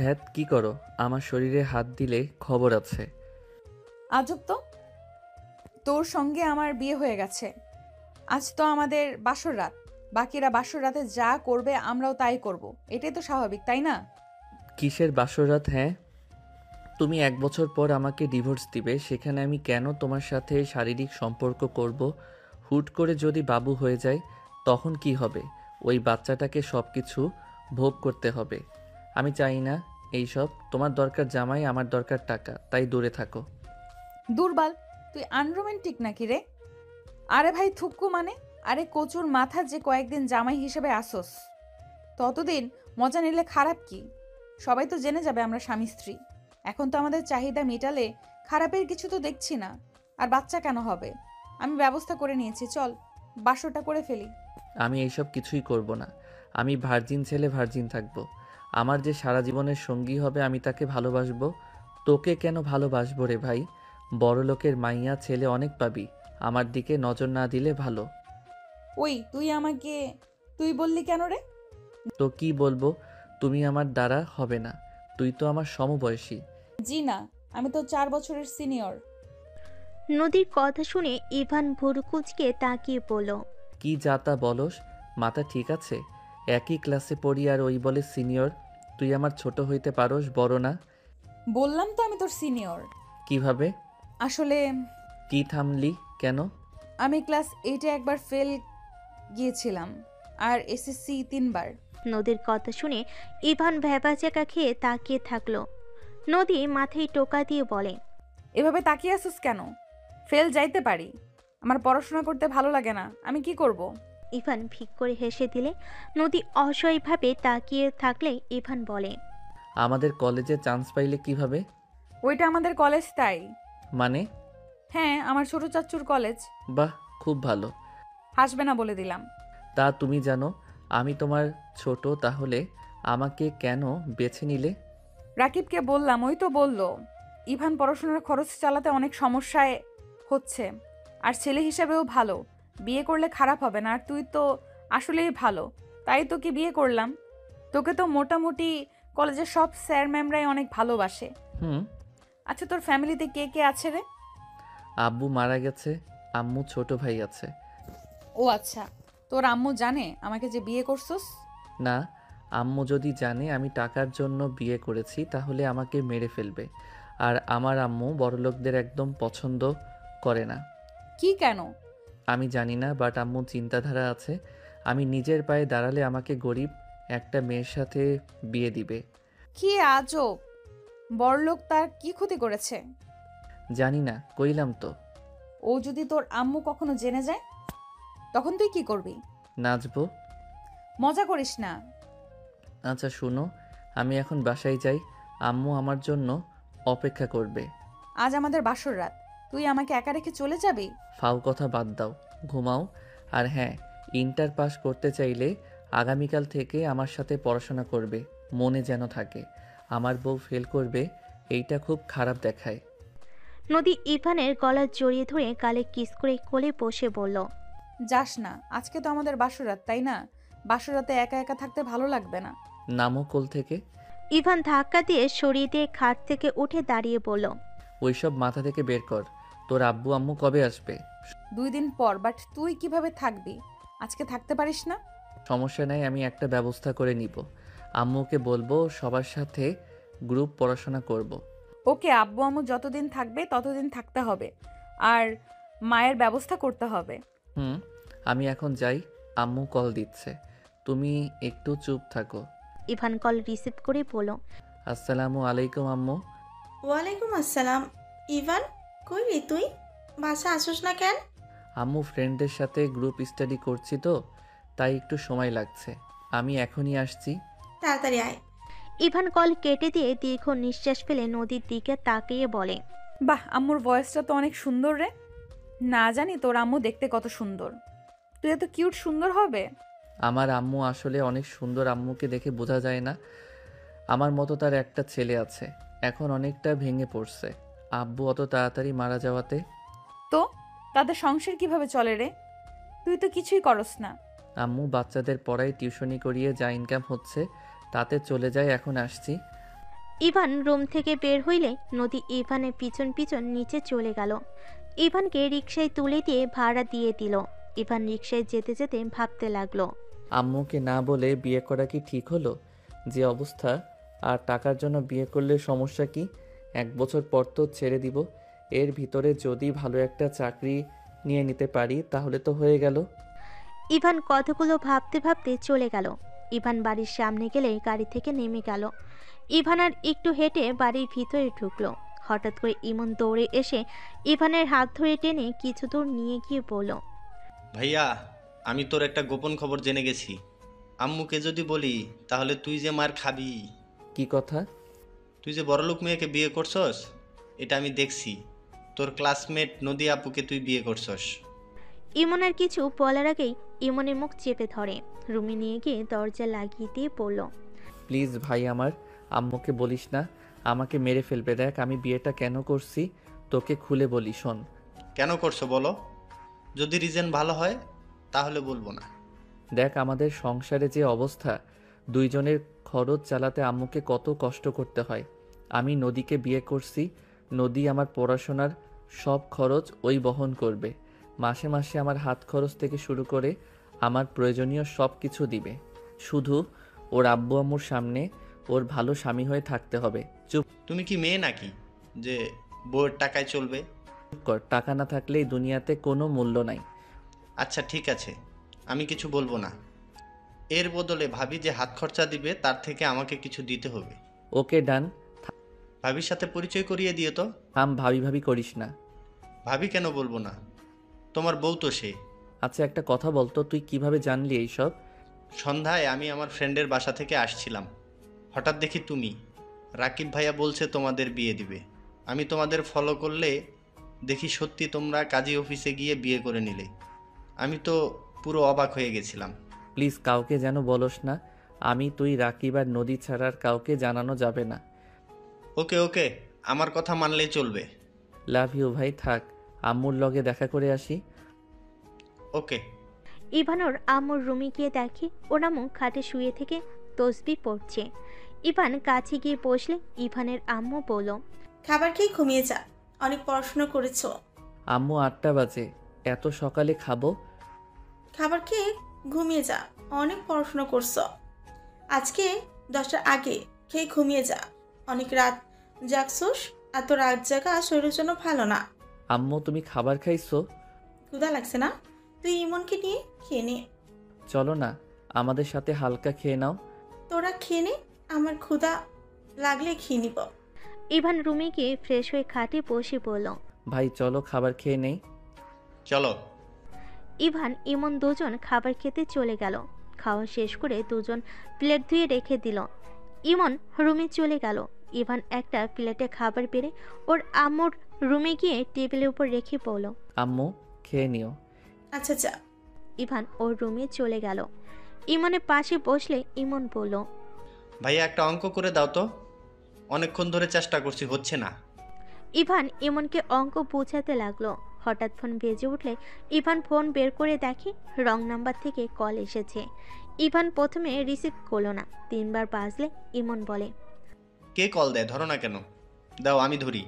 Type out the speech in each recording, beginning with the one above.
ধ্যাত কি করো? আমার শরীরে হাত দিলে খবর আছে। আজব তো, তোর সঙ্গে আমার বিয়ে হয়ে গেছে। আজ তো আমাদের বাসর রাত। বাকিরা বাসর রাতে যা করবে আমরাও তাই করব। এটাই তো স্বাভাবিক, তাই না? কিসের বাসরাত? হ্যাঁ, তুমি 1 বছর পর আমাকে ডিভোর্স দিবে, সেখানে আমি কেন তোমার সাথে শারীরিক সম্পর্ক করব? হুট করে যদি বাবু হয়ে যায় তখন কি হবে? ওই বাচ্চাটাকে সব কিছু ভোগ করতে হবে। আমি চাই না এইসব। তোমার দরকার জামাই, আমার দরকার টাকা, তাই দূরে থাকো। দুর্বল, তুই আনরোমান্টিক নাকি রে? আরে ভাই থুক্কু মানে, আরে কচুর মাথা যে কয়েকদিন জামাই হিসেবে আসোস, ততদিন মজা নিলে খারাপ কি? সবাই তো জেনে যাবে আমরা স্বামী স্ত্রী। এখন তো আমাদের চাহিদা মেটালে খারাপের কিছু তো দেখছি না। আর বাচ্চা কেন হবে? আমি ব্যবস্থা করে নিয়েছি, চল বাসরটা করে ফেলি। আমি এইসব কিছুই করব না। আমি ভার্জিন ছেলে, ভার্জিন থাকবো। আমার যে সারা জীবনের সঙ্গী হবে আমি তাকে ভালোবাসবো। তোকে কেন ভালোবাসবো রে ভাই? বড়লোকের মাইয়া ছেলে অনেক পাবি, আমার দিকে নজর না দিলে ভালো। ওই তুই আমাকে তুই বললি কেন রে? তো কি বলবো? তুমি আমার দ্বারা হবে না, তুই তো আমার সমবয়সী। জি না, আমি তো 4 বছরের সিনিয়র। নদীর কথা শুনে ইভান ভুরুকুচকে তাকিয়ে বলল, কি যাতা বলস? মাথা ঠিক আছে? একই ক্লাসে পড়ি আর ওই বলে সিনিয়র। তুই আমার ছোট হইতে পারোস, বড় না। বললাম তো আমি তোর সিনিয়র। কিভাবে? আসলে কি থামলি কেন? আমি ক্লাস 8-এ একবার ফেল গিয়েছিলাম, আর এসএসসি 3বার। নদীর কথা শুনে ইভান ভ্যাবাচ্যাকা খেয়ে তাকিয়ে থাকলো। নদী মাথায় টোকা দিয়ে বলে, এভাবে তাকিয়ে আসিস কেন? ফেল যাইতে পারি, আমার পড়াশোনা করতে ভালো লাগে না, আমি কি করব? ইভান ফিক করে হেসে দিলে নদী অসহায়ভাবে তাকিয়ে থাকলে ইভান বলে, আমাদের কলেজে চান্স পাইলে কিভাবে? ওইটা আমাদের কলেজ, তাই। মানে? হ্যাঁ, আমার ছোট চাচ্চুর কলেজ। বাহ, খুব ভালো। হাসবে না বলে দিলাম। তা তুমি জানো আমি তোমার ছোট, তাহলে আমাকে কেন বেছে নিলে? রাকিবকে বললাম, ওই তো বলল ইভান পড়াশোনার খরচ চালাতে অনেক সমস্যায় হচ্ছে, আর ছেলে হিসেবেও ভালো, বিয়ে করলে খারাপ হবে না, আর তুই তো আসলেই ভালো, তাই তোকে বিয়ে করলাম। তোকে তো মোটামুটি কলেজের সব স্যার ম্যামরাই অনেক ভালোবাসে। হুম। আচ্ছা, তোর ফ্যামিলিতে কে কে আছে রে? আব্বু মারা গেছে, আম্মু ছোট ভাই আছে। ও আচ্ছা, তোর আম্মু জানে আমাকে যে বিয়ে করছস? না, আম্মু যদি জানে আমি টাকার জন্য বিয়ে করেছি তাহলে আমাকে মেরে ফেলবে। আর আমার আম্মু বড়লোকদের একদম পছন্দ করে না। কি কেন? আমি জানি না, বাট আম্মুর চিন্তাধারা আছে আমি নিজের পায়ে দাঁড়ালে আমাকে গরিব একটা মেয়ের সাথে বিয়ে দিবে। কি আজব, বড়লোক তার কি ক্ষতি করেছে? জানি না, কইলাম তো। ও যদি তোর আম্মু কখনো জেনে যায়, তখন তুই কি করবি? নাচবো। মজা করিস না। আচ্ছা শুনো, আমি এখন বাসায় যাই, আম্মু আমার জন্য অপেক্ষা করবে। আজ আমাদের বাসর রাত, তুই আমাকে একা রেখে চলে যাবি? ফাও কথা বাদ দাও, ঘুমাও। আর হ্যাঁ, ইন্টার পাস করতে চাইলে আগামীকাল থেকে আমার সাথে পড়াশোনা করবে, মনে যেন থাকে। আমার বউ ফেল করবে, এইটা খুব খারাপ দেখায়। নদী ইভানের গলা জড়িয়ে ধরে গালে কিস করে কোলে বসে বলল, যাস না, আজকে তো আমাদের বাসর রাত, তাই না? বাসর রাতে একা একা থাকতে ভালো লাগবে না। নামো কোল থেকে। ইভান ধাক্কা দিয়ে সরিয়ে দিয়ে খাট থেকে উঠে দাঁড়িয়ে বলল, ওইসব মাথা থেকে বের কর। তোর আব্বু আম্মু কবে আসবে? 2 দিন পর, বাট তুই কিভাবে থাকবি? আজকে থাকতে পারিস না? সমস্যা নাই, আমি একটা ব্যবস্থা করে নিব। আম্মুকে বলবো সবার সাথে গ্রুপ পড়াশোনা করব। ওকে, আব্বু আম্মু যতদিন থাকবে ততদিন থাকতে হবে, আর মায়ের ব্যবস্থা করতে হবে। হুম। আমি এখন যাই, আম্মু কল দিচ্ছে, তুমি একটু চুপ থাকো। ইভান কল রিসিভ করে বলল, আসসালামু আলাইকুম আম্মু। ওয়ালাইকুম আসসালাম। ইভান, কই রে তুই? বাসা আসোস না কেন? আম্মু ফ্রেন্ডদের সাথে গ্রুপ স্টাডি করছি তো, তাই একটু সময় লাগছে। আমি এখনই আসছি। তাড়াতাড়ি আয়। ইভান কল কেটে দিয়ে দীর্ঘ নিঃশ্বাস ফেলে নদীর দিকে তাকিয়ে বলে, বাহ, আম্মুর ভয়েসটা তো অনেক সুন্দর রে। না জানি তোর আম্মু দেখতে কত সুন্দর, তুই এত কিউট সুন্দর হবে? আমার আম্মু আসলে অনেক সুন্দর, আম্মুকে দেখে বোঝা যায় না। আমার মতো তার একটা ছেলে আছে, এখন অনেকটা ভেঙে পড়ছে আব্বু অত তাড়াতাড়ি মারা যাওয়াতে। তো তাদের সংসার কিভাবে চলে রে? তুই তো কিছুই করস না। আম্মু বাচ্চাদের পড়ায়, টিউশনি করিয়ে যা ইনকাম হচ্ছে তাতে চলে যায়। এখন আসছি, ইভান রুম থেকে বের হইলে নদী ইভানের পিছন পিছন নিচে চলে গেল। ইভানকে রিকশায় তুলে দিয়ে ভাড়া দিয়ে দিল। ইভান রিকশায় যেতে যেতে ভাবতে লাগলো, আম্মুকে না বলে বিয়ে করা কি ঠিক হলো? যে অবস্থা, আর টাকার জন্য বিয়ে করলে সমস্যা কি? 1 বছর পর তো ছেড়ে দিব। এর ভিতরে যদি ভালো একটা চাকরি নিয়ে নিতে পারি তাহলে তো হয়ে গেল। ইভান কতগুলো ভাবতে ভাবতে চলে গেল। ইভান বাড়ির সামনে গেলে গাড়ি থেকে নেমে গেল। ইভান আর একটু হেঁটে বাড়ির ভিতরে ঢুকলো। হঠাৎ করে ইমন দৌড়ে এসে ইভানের হাত ধরে টেনে কিছু দূর নিয়ে গিয়ে বলল, ভাইয়া, আমি তোর একটা গোপন খবর জেনে গেছি। আম্মুকে যদি বলি তাহলে তুই যে মার খাবি। কি কথা? তুই যে বড়লোক মেয়েকে বিয়ে করছস, এটা আমি দেখছি। তোর ক্লাসমেট নদী আপুকে তুই বিয়ে করছস। ইমন আর কিছু বলার আগেই ইমনের মুখ চেপে ধরে রুমে নিয়ে গিয়ে দরজা লাগিয়ে দিয়ে বলল, প্লিজ ভাই, আমার আম্মুকে বলিস না, আমাকে মেরে ফেলবে। দেখ আমি বিয়েটা কেন করছি, তোকে খুলে বলি, শোন। কেন করছো বলো? যদি রিজন ভালো হয় তাহলে বলবো না। দেখ আমাদের সংসারে যে অবস্থা, দুইজনের খরচ চালাতে আম্মুকে কত কষ্ট করতে হয়। আমি নদীকে বিয়ে করছি, নদী আমার পড়াশোনার সব খরচ ওই বহন করবে। মাসে মাসে আমার হাত খরচ থেকে শুরু করে আমার প্রয়োজনীয় সব কিছু দিবে। শুধু ওর আব্বু আম্মুর সামনে ওর ভালো স্বামী হয়ে থাকতে হবে। চুপ তুমি কি মেয়ে নাকি যে বউয়ের টাকায় চলবে? কর, টাকা না থাকলে এই দুনিয়াতে কোনো মূল্য নাই। আচ্ছা ঠিক আছে, আমি কিছু বলবো না। এর বদলে ভাবি যে হাত খরচা দিবে তার থেকে আমাকে কিছু দিতে হবে। ওকে ডান। ভাবির সাথে পরিচয় করিয়ে দিও তো। থাম, ভাবি ভাবি করিস না। ভাবি কেন বলবো না? তোমার বউ তো সে। আচ্ছা একটা কথা বলতো, তুই কিভাবে জানলি এইসব? সন্ধ্যায় আমি আমার ফ্রেন্ডের বাসা থেকে আসছিলাম, হঠাৎ দেখি তুমি। রাকিব ভাইয়া বলছে তোমাদের বিয়ে দিবে। আমি তোমাদের ফলো করলে দেখি সত্যি তোমরা কাজী অফিসে গিয়ে বিয়ে করে নিলে। আমি তো পুরো অবাক হয়ে গেছিলাম। প্লিজ কাউকে যেন বলস না। আমি, তুই, রাকিব আর নদী ছাড়া আর কাউকে জানানো যাবে না। ওকে ওকে, আমার কথা মানলেই চলবে। লাভ ইউ ভাই, থাক, আম্মুর লগে দেখা করে আসি। ওকে। ইভান ওর আম্মুর রুমে গিয়ে দেখে ওর আম্মু খাটে শুয়ে থেকে তসবি পড়ছে। ইভান কাছে গিয়ে বসলে ইভানের আম্মু বলল, খাবার খেয়ে ঘুমিয়ে যা, অনেক পড়াশোনা করেছো। আম্মু 8টা বাজে, এত সকালে খাবো? খাবার খেয়ে ঘুমিয়ে যা, অনেক পড়াশোনা করছো। আজকে 10টার আগে খেয়ে ঘুমিয়ে যা, অনেক রাত জাগছোস। এত রাত জাগা শরীরের জন্য ভালো না। আম্মু তুমি খাবার খাইছো? ক্ষুধা লাগছে না? তুই ইমনকে নিয়ে খেয়ে নে। চলো না, আমাদের সাথে হালকা খেয়ে নাও। তোরা খেয়ে নে, আমার ক্ষুধা লাগলে খেয়ে নিব। ইভান রুমে গিয়ে ফ্রেশ হয়ে খাটে বসে বলল, ভাই চলো খাবার খেয়ে নেই। চলো। ইভান ইমন দুজন খাবার খেতে চলে গেল। খাওয়া শেষ করে দুজন প্লেট ধুয়ে রেখে দিল। ইমন রুমে চলে গেল। ইভান একটা প্লেটে খাবার বেড়ে ওর আম্মুর রুমে গিয়ে টেবিলের উপর রেখে বলল, আম্মু খেয়ে নিও। আচ্ছা যা। ইভান ওর রুমে চলে গেল। ইমনের পাশে বসলে ইমন বলল, ভাইয়া একটা অঙ্ক করে দাও তো, অনেকক্ষণ ধরে চেষ্টা করছি, হচ্ছে না। ইভান ইমনকে অঙ্ক বোঝাতে লাগলো। হঠাৎ ফোন বেজে উঠলে ইভান ফোন বের করে দেখে রং নাম্বার থেকে কল এসেছে। ইভান প্রথমে রিসিভ করলো না। 3বার বাজলে ইমন বলে, কে কল দেয়, ধরো না কেন? দাও আমি ধরি।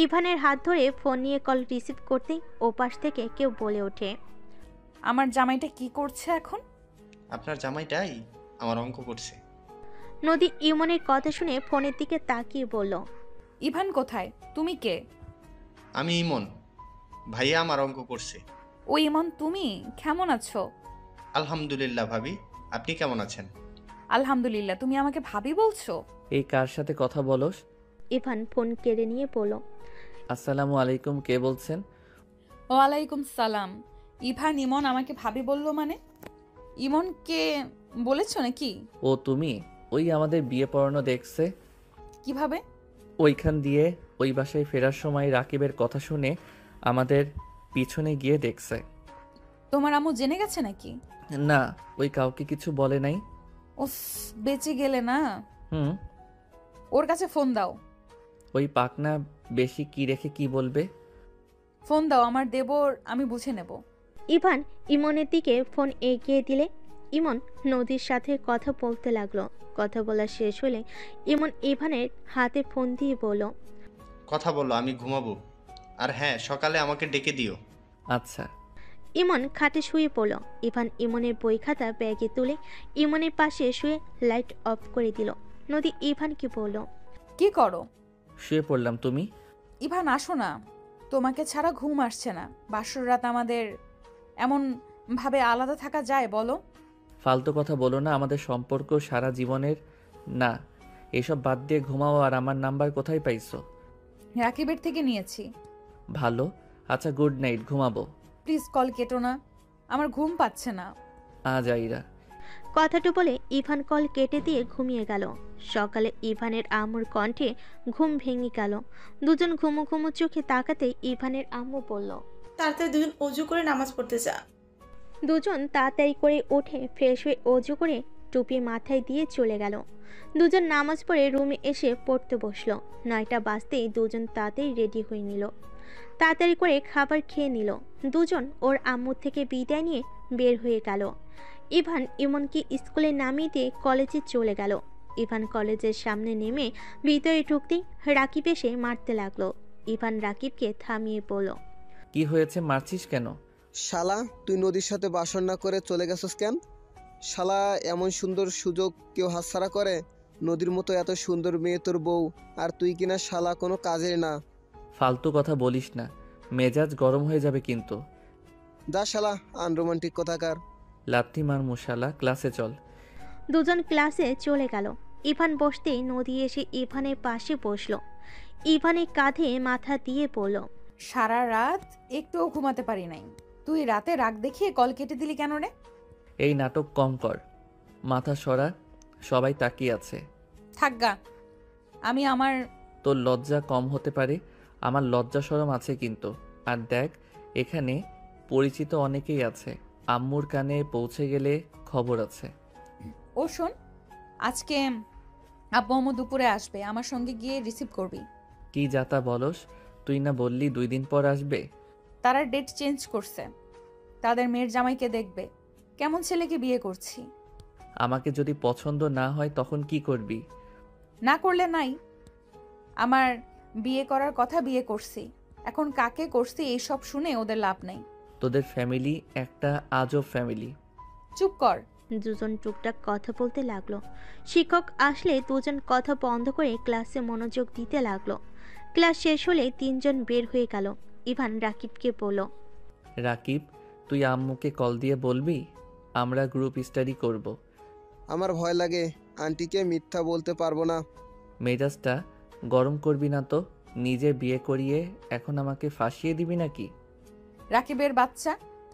ইভানের হাত ধরে ফোন নিয়ে কল রিসিভ করতেই ওপাশ থেকে কেউ বলে ওঠে, আমার জামাইটা কি করছে এখন? আপনার জামাইটাই আমার অঙ্ক করছে। নদী ইমনের কথা শুনে ফোনের দিকে তাকিয়ে বলল, ইভান কোথায়? তুমি কে? আমি ইমন, ভাইয়া আমার অঙ্ক করছে। ও ইমন, তুমি কেমন আছো? আলহামদুলিল্লাহ ভাবি, আপনি কেমন আছেন? আলহামদুলিল্লাহ। তুমি আমাকে ভাবি বলছো? এই কার সাথে কথা বলস? ইভান ফোন কেড়ে নিয়ে বলল, আসসালামু আলাইকুম, কে বলছেন? ওয়ালাইকুম সালাম। ইভান ইমন আমাকে ভাবি বললো মানে? ইমনকে বলেছো নাকি? ও তুমি? ওই আমাদের বিয়ে পড়ানো দেখছে। কিভাবে? ওইখান দিয়ে ওই বাসায় ফেরার সময় রাকিবের কথা শুনে আমাদের পিছনে গিয়ে দেখছে। তোমার আম্মু জেনে গেছে নাকি? না, ওই কাউকে কিছু বলে নাই। উফ, বেঁচে গেলে না। হুম। ওর কাছে ফোন দাও। ওই পাকনা বেশি কি রেখে কি বলবে? ফোন দাও, আমার দেবর, আমি বুঝে নেব। ইভান ইমনের দিকে ফোন এগিয়ে দিলে ইমন নদীর সাথে কথা বলতে লাগলো। কথা বলা শেষ হলে ইমন ইভানের হাতে ফোন দিয়ে বলল, কথা বলো, আমি ঘুমাবো। আর হ্যাঁ, সকালে আমাকে ডেকে দিও। আচ্ছা। ইমন খাটে শুয়ে পড়ল। ইভান ইমনের বই খাতা ব্যাগে তুলে ইমনের পাশে শুয়ে লাইট অফ করে দিল। নদী ইভানকে বলল, কি করো? শুয়ে পড়লাম, তুমি? ইভান আসো না, তোমাকে ছাড়া ঘুম আসছে না। বাসর রাত আমাদের এমন ভাবে আলাদা থাকা যায় বলো? ফালতু কথা বলো না, আমাদের সম্পর্ক সারা জীবনের না। এসব বাদ দিয়ে ঘুমাও। আর আমার নাম্বার কোথায় পাইছো? রাকিবের থেকে নিয়েছি। ভালো। আচ্ছা, গুড নাইট, ঘুমাবো। প্লিজ কল কেটো না, আমার ঘুম পাচ্ছে না। আজ আইরা। কথাটা বলে ইভান কল কেটে দিয়ে ঘুমিয়ে গেল। সকালে ইভানের আম্মুর কণ্ঠে ঘুম ভেঙে গেল। দুজন ঘুমো ঘুমো চোখে তাকাতেই ইভানের আম্মু বলল, তাড়াতাড়ি দুজন অজু করে নামাজ পড়তে যা। দুজন তাড়াতাড়ি করে উঠে ফ্রেশ হয়ে অজু করে টুপি মাথায় দিয়ে চলে গেল। দুজন নামাজ পড়ে রুমে এসে পড়তে বসলো। 9টা বাজতেই দুজন তাড়াতাড়ি রেডি হয়ে নিল। তাড়াতাড়ি করে খাবার খেয়ে নিল। দুজন ওর আম্মুর থেকে বিদায় নিয়ে বের হয়ে গেল। ইভান ইমনকে স্কুলে নামিয়ে দিয়ে কলেজে চলে গেল। ইভান কলেজের সামনে নেমে ভিতরে ঢুকতেই রাকিব এসে মারতে লাগলো। ইভান রাকিবকে থামিয়ে বলল, কি হয়েছে, মারছিস কেন? শালা, তুই নদীর সাথে বাসর না করে চলে গেছস কেন? শালা, এমন সুন্দর সুযোগ কেউ হাতছাড়া করে? নদীর মতো এত সুন্দর মেয়ে তোর বউ, আর তুই কিনা শালা কোনো কাজের না। ফালতু কথা বলিস না, মেজাজ গরম হয়ে যাবে কিন্তু। যা শালা, আনরোমান্টিক কথাকার। লাথি মার মশালা, ক্লাসে চল। দুজন ক্লাসে চলে গেল। ইভান বসতেই নদী এসে ইভানের পাশে বসলো। ইভানের কাঁধে মাথা দিয়ে পড়ল, সারা রাত একটুও ঘুমাতে পারি নাই। তুই রাতে রাগ দেখিয়ে কল কেটে দিলি কেন রে? এই নাটক কম কর, মাথা সরা, সবাই তাকিয়ে আছে। থাকগা, আমি আমার তোর লজ্জা কম হতে পারে, আমার লজ্জা শরম আছে কিন্তু। আর দেখ, এখানে পরিচিত অনেকেই আছে, আম্মুর কানে পৌঁছে গেলে খবর আছে। ও শোন, আজকে আব্বু আম্মু দুপুরে আসবে, আমার সঙ্গে গিয়ে রিসিভ করবি। কি যাতা বলস? তুই না বললি 2 দিন পর আসবে? তারা ডেট চেঞ্জ করছে, তাদের মেয়ের জামাইকে দেখবে। কেমন ছেলেকে বিয়ে করছি। আমাকে যদি পছন্দ না হয় তখন কি করবি? না করলে নাই, আমার বিয়ে করার কথা বিয়ে করছি। এখন কাকে করছি এইসব শুনে ওদের লাভ নেই। তোদের ফ্যামিলি একটা আজব ফ্যামিলি। চুপ কর। দুজন টুকটাক কথা বলতে লাগলো। শিক্ষক আসলে দুজন কথা বন্ধ করে ক্লাসে মনোযোগ দিতে লাগলো। ক্লাস শেষ হলে তিনজন বের হয়ে গেল। ইভান রাকিবকে বলল, রাকিব, তুই আম্মুকে কল দিয়ে বলবি আমরা গ্রুপ স্টাডি করব। আমার ভয় লাগে, আন্টিকে মিথ্যা বলতে পারবো না। মেজাজটা গরম করবি না তো। নিজে বিয়ে করিয়ে এখন আমাকে ফাঁসিয়ে দিবি নাকি? রাকিবের বাচ্চা,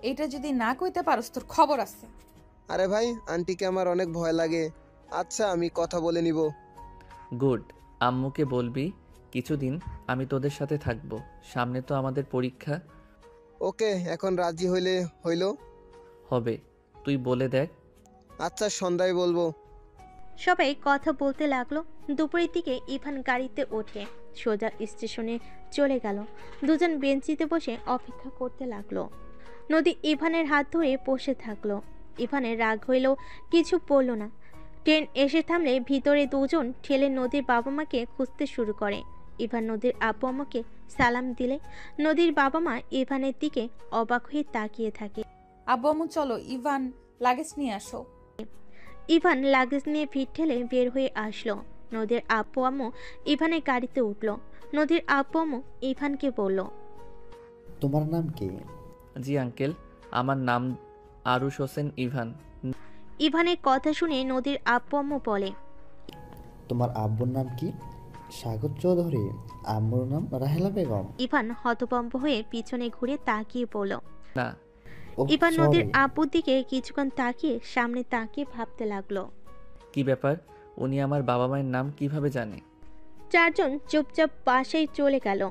এটা যদি না কইতে পারস তোর খবর আছে। আরে ভাই, আন্টিকে আমার অনেক ভয় লাগে। আচ্ছা, আমি কথা বলে নিব। গুড। আম্মুকে বলবি কিছুদিন আমি তোদের সাথে থাকবো, সামনে তো আমাদের পরীক্ষা। ওকে, এখন রাজি হইলে হইল। হবে, তুই বলে দেখ। আচ্ছা, সন্ধ্যায় বলবো। সবাই কথা বলতে লাগলো। দুপুরের দিকে ইভান গাড়িতে ওঠে সোজা স্টেশনে চলে গেল। দুজন বেঞ্চিতে বসে অপেক্ষা করতে লাগলো। নদী ইভানের হাত ধরে বসে থাকলো। ইভানের রাগ হইলেও কিছু বলল না। ট্রেন এসে থামলে ভিতরে দুজন ঠেলে নদীর বাবা মাকে খুঁজতে শুরু করে। ইভান নদীর আব্বু আম্মাকে সালাম দিলে নদীর বাবা মা ইভানের দিকে অবাক হয়ে তাকিয়ে থাকে। আব্বু আম্মু চলো, ইভান লাগেজ নিয়ে আসো। ইভান লাগেজ নিয়ে ভিড় ঠেলে বের হয়ে আসলো। নদীর আব্বু আম্মু ইভানের গাড়িতে উঠল। নদীর আব্বু আম্মু ইভানকে বলল, তোমার নাম কি? জি আঙ্কেল, আমার নাম আরুশ হোসেন ইভান। ইভানের কথা শুনে নদীর আব্বু আম্মু বলে, তোমার আব্বুর নাম কি? সাগর চৌধুরী। আম্মুর নাম রাহেলা বেগম। ইভান হতভম্ব হয়ে পিছনে ঘুরে তাকিয়ে বলল। না। ওহ, ইভান sorry। নদীর আব্বুর দিকে কিছুক্ষণ তাকিয়ে সামনে তাকিয়ে ভাবতে লাগলো। কি ব্যাপার, উনি আমার বাবা মায়ের নাম কিভাবে জানে? চারজন চুপচাপ বাসায় চলে গেল।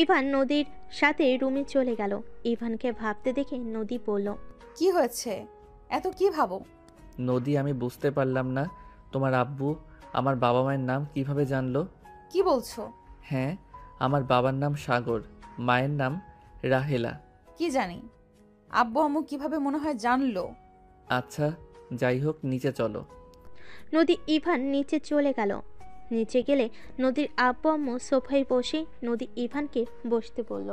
ইভান নদীর সাথে রুমে চলে গেল। ইভানকে ভাবতে দেখে নদী বলল, কি হয়েছে, এত কি ভাবো? নদী, আমি বুঝতে পারলাম না, তোমার আব্বু আমার বাবা মায়ের নাম কিভাবে জানলো? কি বলছো? হ্যাঁ, আমার বাবার নাম সাগর, মায়ের নাম রাহেলা। কি জানি, আব্বু আম্মু কিভাবে মনে হয় জানলো? আচ্ছা, যাই হোক নিচে চলো। নদী ইভান নিচে চলে গেল। নিচে গেলে নদীর আব্বু আম্মু সোফায় বসে নদী ইভানকে বসতে বলল।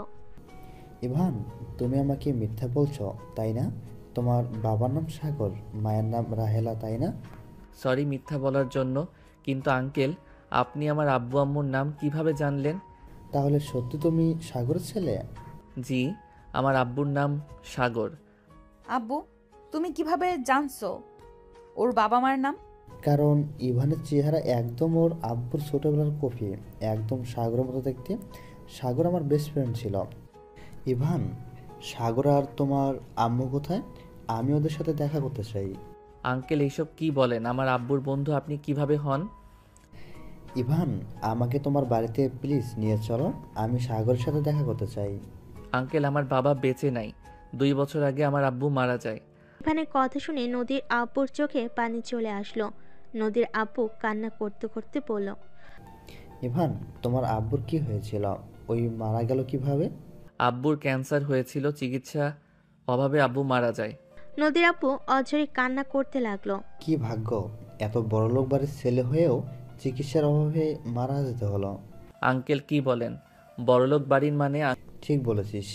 ইভান, তুমি আমাকে মিথ্যা বলছো তাই না? তোমার বাবার নাম সাগর, মায়ের নাম রাহেলা, তাই না? সরি মিথ্যা বলার জন্য, কিন্তু আঙ্কেল আপনি আমার আব্বু আম্মুর নাম কিভাবে জানলেন? তাহলে সত্যি তুমি সাগরের ছেলে? জি, আমার আব্বুর নাম সাগর। আব্বু, তুমি কিভাবে জানছো ওর বাবা মার নাম? কারণ ইভানের চেহারা একদম ওর আব্বুর ছোটবেলার কপি, একদম সাগরের মতো দেখতে। সাগর আমার বেস্ট ফ্রেন্ড ছিল। ইভান, সাগর আর তোমার আম্মু কোথায়? আমি ওদের সাথে দেখা করতে চাই। আঙ্কেল এইসব কি বলেন? আমার আব্বুর বন্ধু আপনি কিভাবে হন? ইভান, আমাকে তোমার বাড়িতে প্লিজ নিয়ে চলো, আমি সাগরের সাথে দেখা করতে চাই। আঙ্কেল আমার বাবা বেঁচে নাই, 2 বছর আগে আমার আব্বু মারা যায়। ইভানের কথা শুনে নদীর আব্বুর চোখে পানি চলে আসলো। নদীর আব্বু কান্না করতে করতে বলল। ইভান, তোমার আব্বুর কি হয়েছিল? ওই মারা গেল কিভাবে? আব্বুর ক্যান্সার হয়েছিল, চিকিৎসা অভাবে আব্বু মারা যায়। নদীর আব্বু অঝরে কান্না করতে লাগলো। কি ভাগ্য, এত বড়লোক বাড়ির ছেলে হয়েও চিকিৎসার অভাবে মারা যেতে হলো। আঙ্কেল কি বলেন? বড়লোক বাড়ির মানে? ঠিক বলেছিস।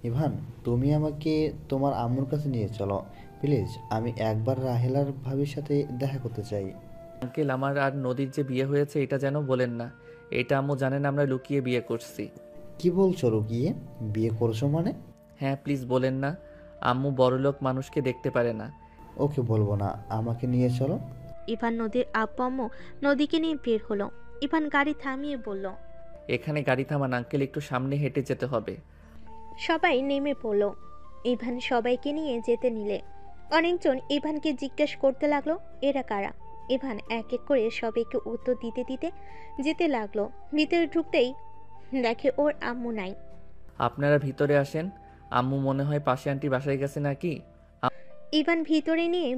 ইভান, তুমি আমাকে তোমার আম্মুর কাছে নিয়ে চলো প্লিজ, আমি একবার রাহেলার ভাবির সাথে দেখা করতে চাই। আঙ্কেল আমার আর নদীর যে বিয়ে হয়েছে এটা যেন বলেন না। এটা আম্মু জানেন আমরা লুকিয়ে বিয়ে করছি। কি বলছো রুকিয়ে? বিয়ে করছো মানে? হ্যাঁ প্লিজ বলেন না, আম্মু বড়লোক মানুষকে দেখতে পারে না। ওকে বলবো না, আমাকে নিয়ে চলো। ইভান নদীর আব্বু আম্মু নদীকে নিয়ে বের হলো। ইভান গাড়ি থামিয়ে বলল। এখানে গাড়ি থামান আঙ্কেল, একটু সামনে হেঁটে যেতে হবে। সবাই নেমে পড়ল। ইভান সবাইকে নিয়ে যেতে নিলে অনেকজন ইভানকে জিজ্ঞেস করতে লাগলো এরা কারা। ইভান এক এক করে সবাইকে উত্তর দিতে দিতে যেতে লাগলো। ভিতরে ঢুকতেই দেখে ওর আম্মু নাই। আপনারা ভিতরে আসেন, আম্মু মনে হয় পাশে আন্টি বাসায় গেছে নাকি। ইভান ভিতরে নিয়ে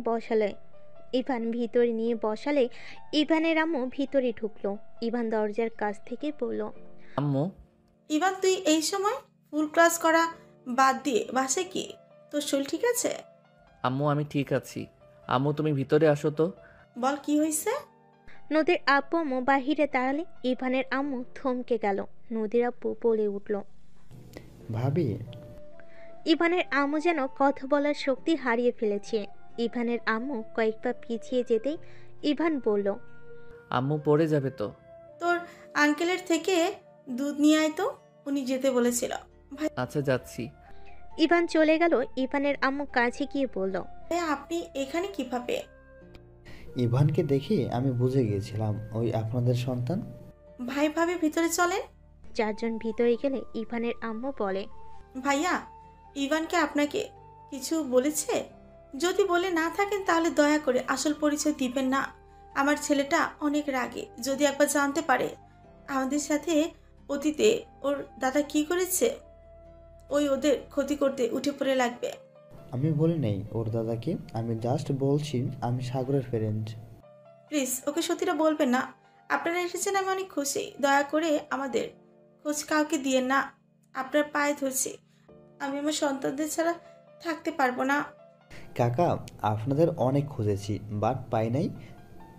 বসালে ইভানের আম্মু ভিতরে ঢুকলো। ইভান দরজার কাছ থেকে বলল। আম্মু। ইভান, তুই এই সময় ফুল ক্লাস করা বাদ দিয়ে বাসে কি? তোর শরীর ঠিক আছে? আম্মু আমি ঠিক আছি। আম্মু তুমি ভিতরে আসো তো। বল কি হয়েছে? নদীর আব্বু আম্মু বাহিরে দাঁড়ালে ইভানের আম্মু থমকে গেল। নদীর আব্বু বলে উঠল। ভাবি। ইভানের আম্মু যেন কথা বলার শক্তি হারিয়ে ফেলেছে। ইভানের আম্মু কয়েক পা পিছিয়ে যেতেই ইভান বলল। আম্মু পড়ে যাবে তো। তোর আঙ্কেলের থেকে দুধ নিয়ে আয় তো, উনি যেতে বলেছিল। আচ্ছা যাচ্ছি। ইভান চলে গেল। ইভানের আম্মু কাছে গিয়ে বলল। ভাইয়া, আপনি এখানে কিভাবে? ইভানকে দেখে আমি বুঝে গিয়েছিলাম ওই আপনাদের সন্তান। ভাই ভাবি ভিতরে চলেন। চারজন ভিতরে গেলে ইভানের আম্মু বলে। ভাইয়া, ইভানকে আপনাকে কিছু বলেছে? যদি বলে না থাকেন তাহলে দয়া করে আসল পরিচয় দিবেন না। আমার ছেলেটা অনেক রাগে, যদি একবার জানতে পারে আমাদের সাথে অতীতে ওর দাদা কি করেছে, ওদের ক্ষতি করতে উঠে পড়ে লাগবে। আমি বলি নেই ওর দাদাকে, আমি জাস্ট বলছি আমি সাগরের ফ্রেন্ড। প্লিজ ওকে সত্যিটা বলবেন না। আপনারা এসেছেন, আমি অনেক খুশি। দয়া করে আমাদের খোঁজ কাউকে দিয়েন না, আপনার পায়ে ধরছি। আমি আমার সন্তানদের ছাড়া থাকতে পারবো না। কাকা, আপনাদের অনেক খুঁজেছি বাট পাই নাই।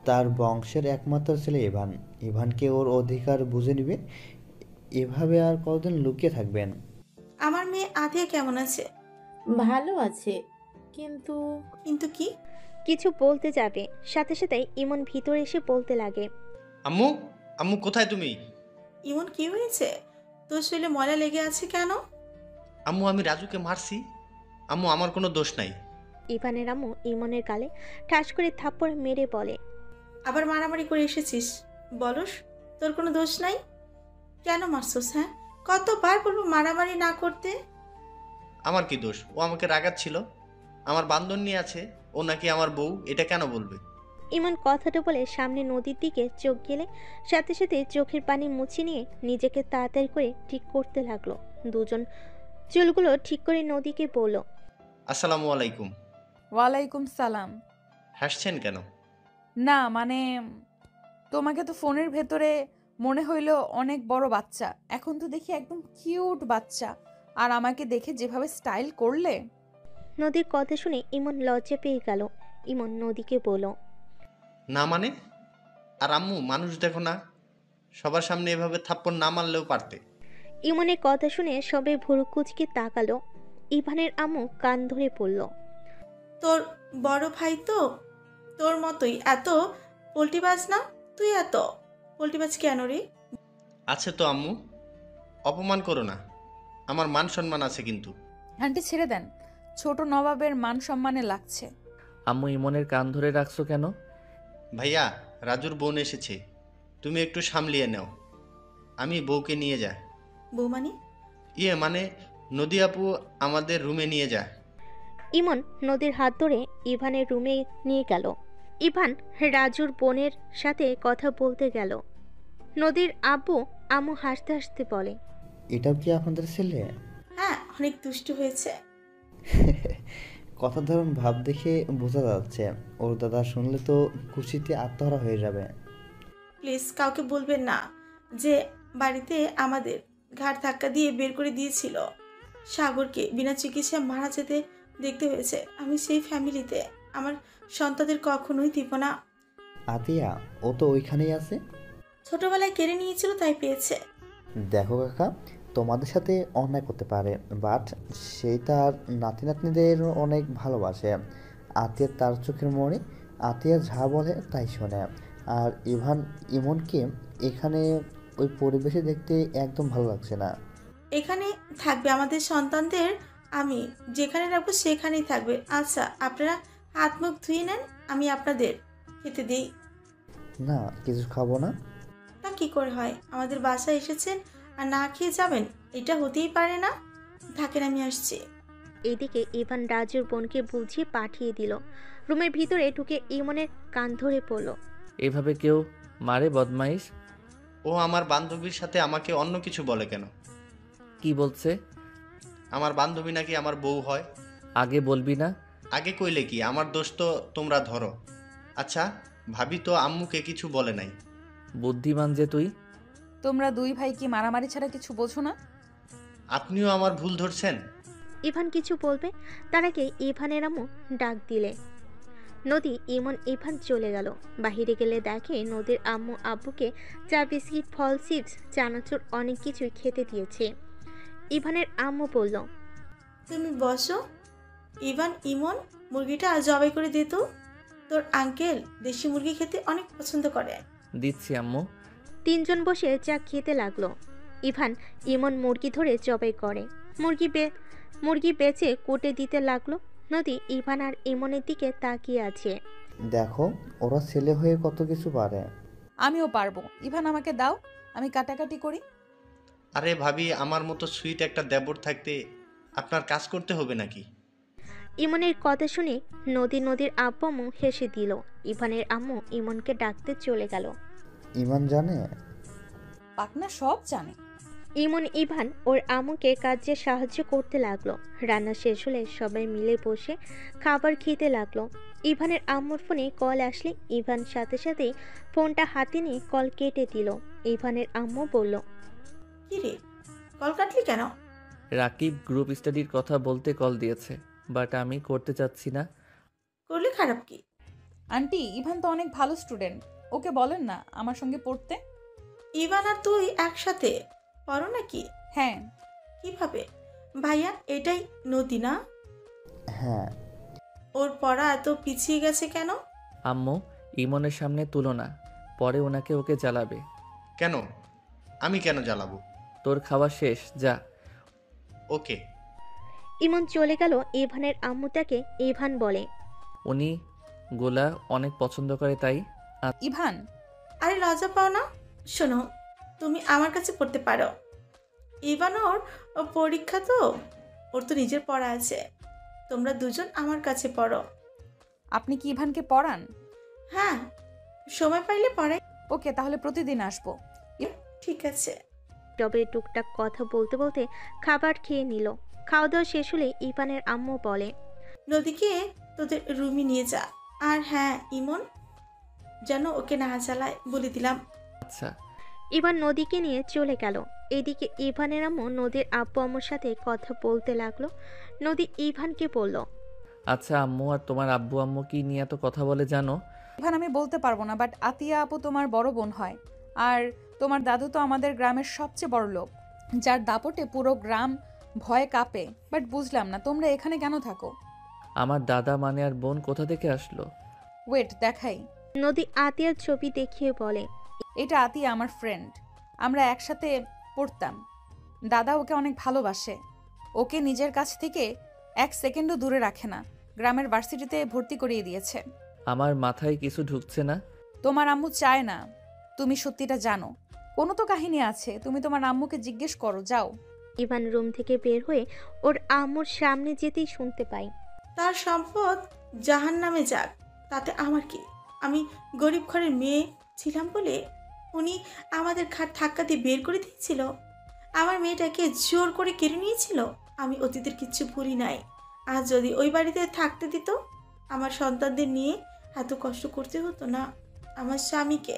তার বংশের একমাত্র ছেলে ইভান। ইভানকে ওর অধিকার বুঝে নিবে। এভাবে আর কতদিন লুকিয়ে থাকবেন? আমার মেয়ে আধিয়া কেমন আছে? ভালো আছে, কিন্তু কিন্তু কি? কিছু বলতে যাবে সাথে সাথে ইমন ভিতরে এসে বলতে লাগে। আম্মু, আম্মু কোথায় তুমি? ইমন কি হয়েছে? তোর শরীরে ময়লা লেগে আছে কেন? আম্মু আমি রাজুকে মারছি। আম্মু আমার কোনো দোষ নাই। ইভানের আম্মু ইমনের গালে ঠাস করে থাপ্পড় মেরে বলে। আবার মারামারি করে এসেছিস? বলস তোর কোনো দোষ নাই? কেন মারছস? হ্যাঁ, কতবার বলবো মারামারি না করতে। আমার কি দোষ? ও আমাকে রাগাচ্ছিল। আমার বান্ধন নিয়ে আছে, ও নাকি আমার বউ, এটা কেন বলবে? ইমন কথাটা বলে সামনে নদীর দিকে চোখ গেলে সাথে সাথে চোখের পানি মুছে নিয়ে নিজেকে তাড়াতাড়ি করে ঠিক করতে লাগলো। দুজন চুলগুলো ঠিক করে নদীকে বলল। আসসালামু আলাইকুম। ওয়ালাইকুম সালাম। হাসছেন কেন? না মানে, তোমাকে তো ফোনের ভেতরে মনে হইলো অনেক বড় বাচ্চা, এখন তো দেখি একদম কিউট বাচ্চা। আর আমাকে দেখে যেভাবে স্টাইল করলে। নদীর কথা শুনে ইমন লজ্জা পেয়ে গেল। ইমন নদীকে বলল। না মানে? আর আম্মু, মানুষ দেখো না, সবার সামনে এভাবে থাপ্পড় না মারলেও পারতে। ইমনের কথা শুনে সবাই ভুরু কুচকে তাকালো। ইভানের আম্মু কান ধরে পড়ল। তোর বড় ভাই তো তোর মতোই এত পোল্টিবাজ না? তুই এত পোল্টিবাজ কেন রে? আছে তো আম্মু, অপমান করো না, আমার মান সম্মান আছে কিন্তু। আন্টি ছেড়ে দেন, ছোট নবাবের মান সম্মানে লাগছে। আম্মু ইমনের কান ধরে রাখছো কেন? ভাইয়া, রাজুর বোন এসেছে, তুমি একটু সামলিয়ে নাও, আমি বউকে নিয়ে যাই। বৌমানি? মানে নদী আপু আমাদের রুমে নিয়ে যায়। ইমন নদীর হাত ধরে ইভানের রুমে নিয়ে গেল। ইভান রাজুর বোনের সাথে কথা বলতে গেল। নদীর আব্বু আম্মু হাসতে হাসতে বলে, এটাও কি আপনাদের ছেলে? হ্যাঁ, অনেক দুষ্টু হয়েছে। কথা ধরুন ভাব দেখে বোঝা যাচ্ছে ওর দাদা শুনলে তো খুশিতে আত্মহারা হয়ে যাবে। প্লিজ কাউকে বলবেন না যে বাড়িতে আমাদের ঘাড় ধাক্কা দিয়ে বের করে দিয়েছিল। সাগরকে বিনা চিকিৎসায় মারা যেতে দেখতে হয়েছে। আমি সেই ফ্যামিলিতে আমার সন্তানদের কখনোই দিব না। আতিয়া, ও তো ওইখানেই আছে। ছোটবেলায় কেড়ে নিয়েছিল, তাই পেয়েছে। দেখো কাকা, তোমাদের সাথে অন্যায় করতে পারে, বাট সেই তার নাতি নাতনিদের অনেক ভালোবাসে। আতিয়া তার চোখের মনে, আতিয়া যা বলে তাই শোনে। আর ইমনকে এখানে ওই পরিবেশে দেখতে একদম ভালো লাগছে না। এখানে থাকবে আমাদের সন্তানদের, আমি যেখানে রাখবো সেখানেই থাকবে। আচ্ছা, আপনারা হাত মুখ ধুয়ে নেন, আমি আপনাদের খেতে দিই। না, কিছু খাবো না। তা কি করে হয়? আমাদের বাসায় এসেছেন আর না খেয়ে যাবেন? এটা হতেই পারে না। থাকেন, আমি আসছি। এদিকে ইভান রাজুর বোনকে বুঝিয়ে পাঠিয়ে দিল। রুমের ভিতরে ঢুকে ইমনের কান ধরে পড়ল। এভাবে কেউ মারে বদমাইশ? ও আমার বান্ধবীর সাথে আমাকে অন্য কিছু বলে কেন? কি বলছে? আমার বান্ধবী নাকি আমার বউ হয়। আগে বলবি না? আগে কইলে কি, আমার দোষ তো তোমরা ধরো। আচ্ছা, ভাবি তো আম্মুকে কিছু বলে নাই। বুদ্ধিমান যে তুই। তোমরা দুই ভাই কি মারামারি ছাড়া কিছু বোঝো না? আপনিও আমার ভুল ধরছেন। ইভান কিছু বলবে তার আগে ইভানের আম্মু ডাক দিলে। নদী ইমন ইভান চলে গেল। বাহিরে গেলে দেখে নদীর আম্মু আব্বুকে চা, বিস্কিট, ফল, চিপস, চানাচুর অনেক কিছুই খেতে দিয়েছে। ইভানের আম্মু বলল, তুমি বসো। ইমন, মুরগিটা জবাই করে দে তো। তোর আঙ্কেল দেশি মুরগি খেতে অনেক পছন্দ করে। দিচ্ছি আম্মু। তিনজন বসে চা খেতে লাগলো। ইভান ইমন মুরগি ধরে জবাই করে। মুরগি বেচে কোটে দিতে লাগলো। নদী ইভান আর ইমনের দিকে তাকিয়ে আছে। দেখো, ওরা ছেলে হয়ে কত কিছু পারে। আমিও পারবো। ইভান আমাকে দাও, আমি কাটাকাটি করি। আরে ভাবি, আমার মতো সুইট একটা দেবর থাকতে আপনার কাজ করতে হবে নাকি? ইমনের কথা শুনে নদীর আব্বু আম্মু হেসে দিল। ইভানের আম্মু ইমনকে ডাকতে চলে গেল। ইমান জানে? পাকনা সব জানে। ইভান ওর আম্মুকে কাজে সাহায্য করতে লাগলো। রান্না শেষ হলে সবাই মিলে বসে খাবার খেতে লাগলো। ইভানের আম্মুর ফোনে কল আসলে ইভান সাথে সাথেই ফোনটা হাতে নিয়ে কল কেটে দিল। ইভানের আম্মু বলল, কি রে, কল কাটলি কেন? রাকিব গ্রুপ স্টাডির কথা বলতে কল দিয়েছে, বাট আমি করতে চাচ্ছি না। করলে খারাপ কি? আন্টি, ইভান তো অনেক ভালো স্টুডেন্ট, ওকে বলেন না আমার সঙ্গে পড়তে। ইভান আর তুই একসাথে পড়ো নাকি? হ্যাঁ। কিভাবে? ভাইয়া, এটাই নদী না? হ্যাঁ। ওর পড়া এত পিছিয়ে গেছে কেন? আম্মু, ইমনের সামনে তুলো না, পরে ওকে জ্বালাবে। কেন? আমি কেন জ্বালাবো? তোর খাওয়া শেষ, যা। ওকে। ইমন চলে গেল। ইভানের আম্মু তাকে ইভান বলে। উনি গোলা অনেক পছন্দ করে তাই। ইভান, আরে লজ্জা পাও না? শোনো, তুমি আমার কাছে পড়তে পারো। ইভান ওর পরীক্ষা তো, ওর তো নিজের পড়া আছে। তোমরা দুজন আমার কাছে পড়ো। আপনি কি ইভানকে পড়ান? হ্যাঁ, সময় পাইলে পড়াই। ওকে, তাহলে প্রতিদিন আসবো। ঠিক আছে। তবে টুকটাক কথা বলতে বলতে খাবার খেয়ে নিল। খাওয়া দাওয়া শেষ হলে ইভানের আম্মু বলে, নদীকে তোদের রুমে নিয়ে যা। আর হ্যাঁ, ইমন যেন ওকে না জ্বালায়, বলে দিলাম। আচ্ছা। ইভান নদীকে নিয়ে চলে গেল। এদিকে ইভানের আম্মু নদীর আব্বু আম্মুর সাথে কথা বলতে লাগলো। নদী ইভানকে বলল, আচ্ছা আম্মু আর তোমার আব্বু আম্মু কি নিয়ে এত কথা বলে জানো? ইভান আমি বলতে পারবো না, বাট আতিয়া আপু তোমার বড় বোন হয়। আর তোমার দাদু তো আমাদের গ্রামের সবচেয়ে বড় লোক, যার দাপটে পুরো গ্রাম ভয়ে কাঁপে। বাট বুঝলাম না তোমরা এখানে কেন থাকো। আমার দাদা মানে আর বোন কোথা থেকে আসলো? ওয়েট দেখাই। নদী আতিয়ার ছবি দেখিয়ে বলে। এটা আতিয়া আমার ফ্রেন্ড, আমরা একসাথে পড়তাম। দাদা ওকে অনেক ভালোবাসে, ওকে নিজের কাছ থেকে এক সেকেন্ডও দূরে রাখে না। গ্রামের ভার্সিটিতে ভর্তি করিয়ে দিয়েছে। আমার মাথায় কিছু ঢুকছে না। তোমার আম্মু চায় না তুমি সত্যিটা জানো। কোনো তো কাহিনী আছে, তুমি তোমার আম্মুকে জিজ্ঞেস করো, যাও। ইভান রুম থেকে বের হয়ে ওর আম্মুর সামনে যেতেই শুনতে পাই। তার সম্পদ জাহান্নামে যাক, তাতে আমার কি? আমি গরিব ঘরের মেয়ে ছিলাম বলে উনি আমাদের ঘাট ধাক্কা দিয়ে বের করে দিয়েছিল। আমার মেয়েটাকে জোর করে কেড়ে নিয়েছিল। আমি অতীতের কিচ্ছু ভুলি নাই। আর যদি ওই বাড়িতে থাকতে দিত, আমার সন্তানদের নিয়ে এত কষ্ট করতে হতো না। আমার স্বামীকে